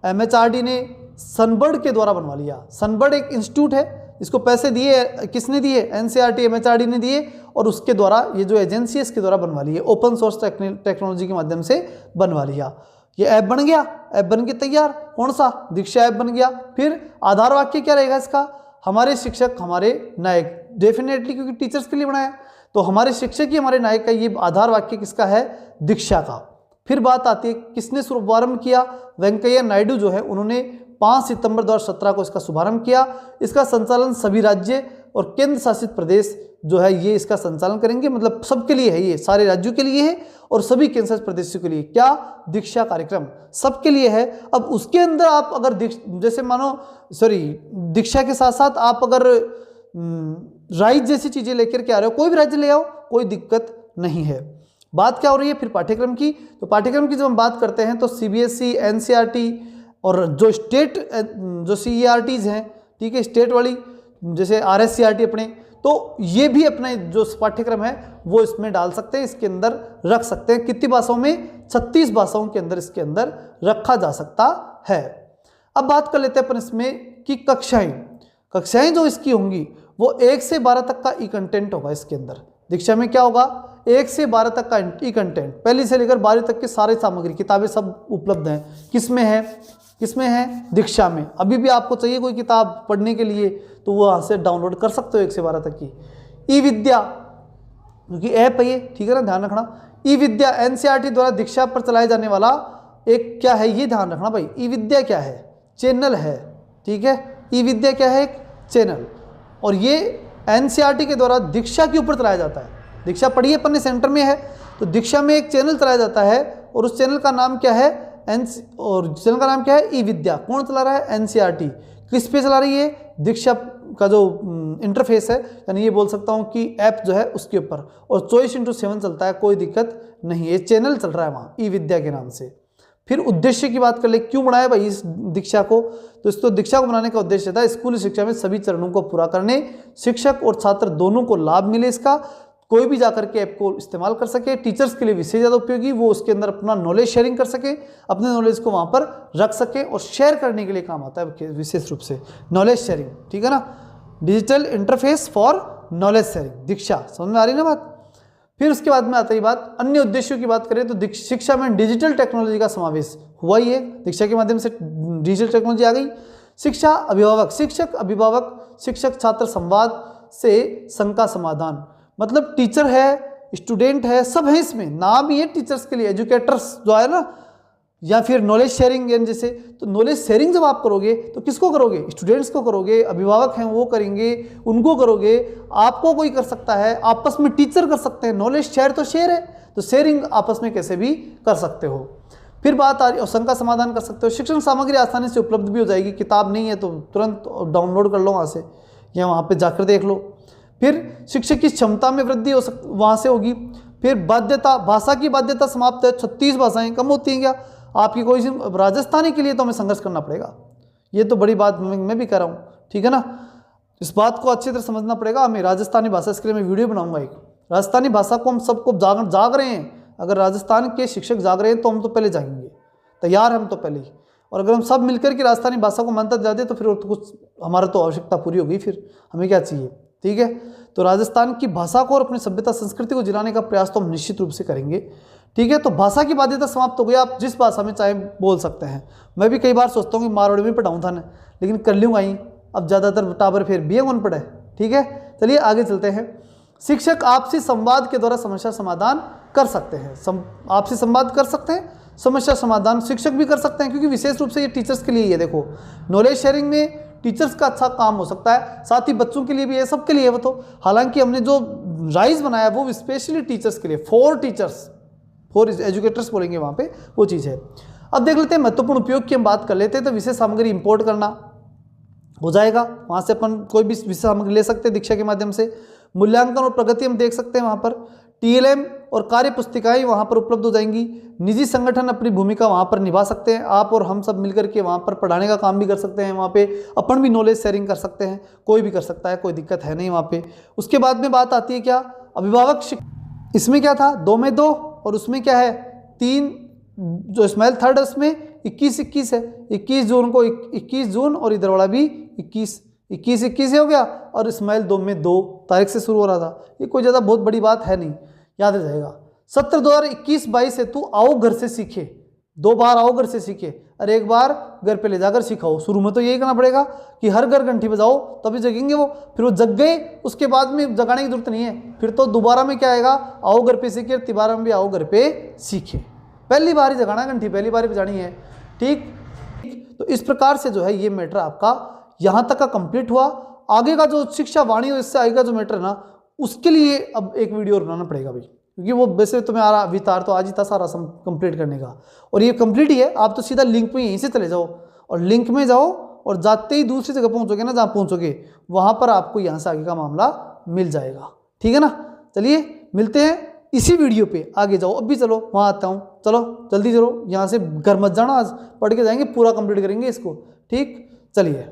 MHRD ने, सनबर्ड के द्वारा बनवा लिया। सनबर्ड एक इंस्टीट्यूट है, इसको पैसे दिए, किसने दिए, NCERT MHRD ने दिए, और उसके द्वारा ये जो एजेंसी है इसके द्वारा बनवा ली है, ओपन सोर्स टेक्नोलॉजी के माध्यम से बनवा लिया। ये ऐप बन गया, ऐप बन के तैयार, कौन सा, दीक्षा ऐप बन गया। फिर आधार वाक्य क्या रहेगा इसका, हमारे शिक्षक हमारे नायक, डेफिनेटली क्योंकि टीचर्स के लिए बनाया, तो हमारे शिक्षक ही हमारे नायक का ये आधार वाक्य किसका है, दीक्षा का। फिर बात आती है किसने शुभारंभ किया, वेंकैया नायडू जो है उन्होंने 5 सितंबर 2017 को इसका शुभारंभ किया। इसका संचालन सभी राज्य और केंद्र शासित प्रदेश जो है ये इसका संचालन करेंगे, मतलब सबके लिए है ये, सारे राज्यों के लिए है और सभी केंद्र शासित प्रदेशों के लिए। क्या, दीक्षा कार्यक्रम सबके लिए है। अब उसके अंदर आप अगर जैसे मानो दीक्षा के साथ साथ आप अगर राइज जैसी चीज़ें लेकर के आ रहे हो, कोई भी राज्य ले आओ, कोई दिक्कत नहीं है। बात क्या हो रही है फिर पाठ्यक्रम की, तो पाठ्यक्रम की जब हम बात करते हैं तो CBSE, NCERT और जो स्टेट जो CERTs हैं, ठीक है, स्टेट वाली जैसे RSCRT अपने, तो ये भी अपने जो पाठ्यक्रम है वो इसमें डाल सकते हैं, इसके अंदर रख सकते हैं। कितनी भाषाओं में, 36 भाषाओं के अंदर इसके अंदर रखा जा सकता है। अब बात कर लेते हैं अपन इसमें कि कक्षाएं जो इसकी होंगी वो 1 से 12 तक का ई कंटेंट होगा। इसके अंदर दीक्षा में क्या होगा, 1 से 12 तक का ई कंटेंट, पहली से लेकर 12 तक की सारी सामग्री, किताबें सब उपलब्ध हैं। किसमें है, दीक्षा में। अभी भी आपको चाहिए कोई किताब पढ़ने के लिए तो वो वहाँ से डाउनलोड कर सकते हो 1 से 12 तक की। ई विद्या क्योंकि ऐप है ये, ठीक है ना, ध्यान रखना। ई विद्या NCERT द्वारा दीक्षा पर चलाया जाने वाला एक क्या है, ये ध्यान रखना भाई। ई विद्या क्या है, चैनल है, ठीक है। ई विद्या क्या है, एक चैनल, और ये NCERT के द्वारा दीक्षा के ऊपर चलाया जाता है। दीक्षा पढ़िए अपन ने, सेंटर में है, तो दीक्षा में एक चैनल चलाया जाता है और उस चैनल का नाम क्या है, चैनल का नाम क्या है, ई विद्या। कौन चला रहा है, NCERT। किस पे चला रही है, दीक्षा का जो इंटरफेस है, यानी ये बोल सकता हूँ कि ऐप जो है उसके ऊपर, और 24/7 चलता है, कोई दिक्कत नहीं है। चैनल चल रहा है वहाँ ई विद्या के नाम से। फिर उद्देश्य की बात कर ले, क्यों बनाया भाई इस दीक्षा को, तो इसको दीक्षा को बनाने का उद्देश्य था स्कूली शिक्षा में सभी चरणों को पूरा करने, शिक्षक और छात्र दोनों को लाभ मिले इसका, कोई भी जाकर के ऐप को इस्तेमाल कर सके। टीचर्स के लिए विशेष ज़्यादा उपयोगी, वो उसके अंदर अपना नॉलेज शेयरिंग कर सके, अपने नॉलेज को वहाँ पर रख सके और शेयर करने के लिए काम आता है विशेष रूप से नॉलेज शेयरिंग, ठीक है ना। Digital interface for knowledge sharing, Diksha, समझ में आ रही ना बात। फिर उसके बाद में आता है बात अन्य उद्देश्यों की बात करें तो शिक्षा में डिजिटल टेक्नोलॉजी का समावेश हुआ ही है, दीक्षा के माध्यम से डिजिटल टेक्नोलॉजी आ गई। शिक्षा अभिभावक, शिक्षक अभिभावक शिक्षक छात्र संवाद से शंका समाधान, मतलब टीचर है, स्टूडेंट है, सब है इसमें, नाम ही है टीचर्स के लिए, एजुकेटर्स जो है ना, या फिर नॉलेज शेयरिंग जैसे। तो नॉलेज शेयरिंग जब आप करोगे तो किसको करोगे, स्टूडेंट्स को करोगे, अभिभावक हैं वो करेंगे, उनको करोगे, आपको कोई कर सकता है, आपस में टीचर कर सकते हैं। नॉलेज शेयर तो शेयर है, तो शेयरिंग आपस में कैसे भी कर सकते हो। फिर बात आ रही है शंका समाधान कर सकते हो। शिक्षण सामग्री आसानी से उपलब्ध भी हो जाएगी, किताब नहीं है तो तुरंत डाउनलोड कर लो वहाँ से या वहाँ पे जाकर देख लो। फिर शिक्षक की क्षमता में वृद्धि वहाँ से होगी। फिर बाध्यता, भाषा की बाध्यता समाप्त है, 36 भाषाएं कम होती हैं क्या आपकी, कोई राजस्थानी के लिए तो हमें संघर्ष करना पड़ेगा, ये तो बड़ी बात मैं भी कर रहा हूँ, ठीक है ना। इस बात को अच्छी तरह समझना पड़ेगा हमें। राजस्थानी भाषा, इसके लिए मैं वीडियो बनाऊंगा एक, राजस्थानी भाषा को हम सबको जाग रहे हैं। अगर राजस्थान के शिक्षक जाग रहे हैं तो हम तो पहले जागेंगे, तैयार हम तो पहले ही। और अगर हम सब मिलकर के राजस्थानी भाषा को मान्यता दिला दें तो फिर तो कुछ हमारा तो आवश्यकता पूरी होगी, फिर हमें क्या चाहिए, ठीक है। तो राजस्थान की भाषा को और अपनी सभ्यता संस्कृति को जिलाने का प्रयास तो हम निश्चित रूप से करेंगे, ठीक है। तो भाषा की बाध्यता समाप्त हो गई, आप जिस भाषा में चाहे बोल सकते हैं। मैं भी कई बार सोचता हूँ कि मारवाड़ी में पढ़ाऊँ था ना, लेकिन कर लूँगा ही, अब ज़्यादातर टावर फिर भी कौन पढ़े, ठीक है। चलिए आगे चलते हैं। शिक्षक आपसी संवाद के द्वारा समस्या समाधान कर सकते हैं, आपसी संवाद कर सकते हैं, समस्या समाधान शिक्षक भी कर सकते हैं, क्योंकि विशेष रूप से ये टीचर्स के लिए ही है। देखो नॉलेज शेयरिंग में टीचर्स का अच्छा काम हो सकता है, साथ ही बच्चों के लिए भी है, सबके लिए है वो तो। हालांकि हमने जो राइज बनाया वो स्पेशली टीचर्स के लिए, फॉर टीचर्स, फॉर एजुकेटर्स बोलेंगे वहाँ पे, वो चीज़ है। अब देख लेते हैं महत्वपूर्ण उपयोग की हम बात कर लेते हैं। तो विषय सामग्री इंपोर्ट करना हो जाएगा, वहाँ से अपन कोई भी विषय सामग्री ले सकते हैं दीक्षा के माध्यम से। मूल्यांकन और प्रगति हम देख सकते हैं वहाँ पर। TLM और कार्य पुस्तिकाएँ वहाँ पर उपलब्ध हो जाएंगी। निजी संगठन अपनी भूमिका वहाँ पर निभा सकते हैं, आप और हम सब मिलकर के वहाँ पर पढ़ाने का काम भी कर सकते हैं। वहाँ पे अपन भी नॉलेज शेयरिंग कर सकते हैं, कोई भी कर सकता है, कोई दिक्कत है नहीं वहाँ पे। उसके बाद में बात आती है क्या, अभिभावक, इसमें क्या था 2 में 2 और उसमें क्या है 3, जो स्माइल थर्ड है उसमें 21-21 है, 21 जून को 21 जून और इधर वाला भी 21 हो गया, और स्माइल 2 में 2 तारीख से शुरू हो रहा था। ये कोई ज़्यादा बहुत बड़ी बात है नहीं, याद आ जाएगा। सत्र 2021-22 हेतु आओ घर से सीखे, 2 बार आओ घर से सीखे और 1 बार घर पे ले जाकर सिखाओ। शुरू में तो यही करना पड़ेगा कि हर घर घंटी बजाओ तभी जगेंगे वो, फिर वो जग गए उसके बाद में जगाने की जरूरत नहीं है। फिर तो दोबारा में क्या आएगा, आओ घर पे सीखे, तिबारा में भी आओ घर पे सीखे। पहली बार ही जगाना घंटी, पहली बार ही बजानी है, ठीक। तो इस प्रकार से जो है ये मैटर आपका यहाँ तक का कंप्लीट हुआ। आगे का जो शिक्षा वाणी और इससे आगे का जो मैटर है ना, उसके लिए अब एक वीडियो बनाना पड़ेगा भाई, क्योंकि वो वैसे तुम्हें आ रहा विचार तो आज ही था सारा कंप्लीट करने का, और ये कंप्लीट ही है। आप तो सीधा लिंक में यहीं से चले जाओ और लिंक में जाओ और जाते ही दूसरी जगह पहुंचोगे ना, जहाँ पहुंचोगे वहाँ पर आपको यहाँ से आगे का मामला मिल जाएगा, ठीक है ना। चलिए मिलते हैं इसी वीडियो पे, आगे जाओ। अब भी चलो वहाँ आता हूँ, चलो जल्दी चलो, यहाँ से घर मत जाना, आज पढ़ के जाएंगे, पूरा कंप्लीट करेंगे इसको, ठीक। चलिए।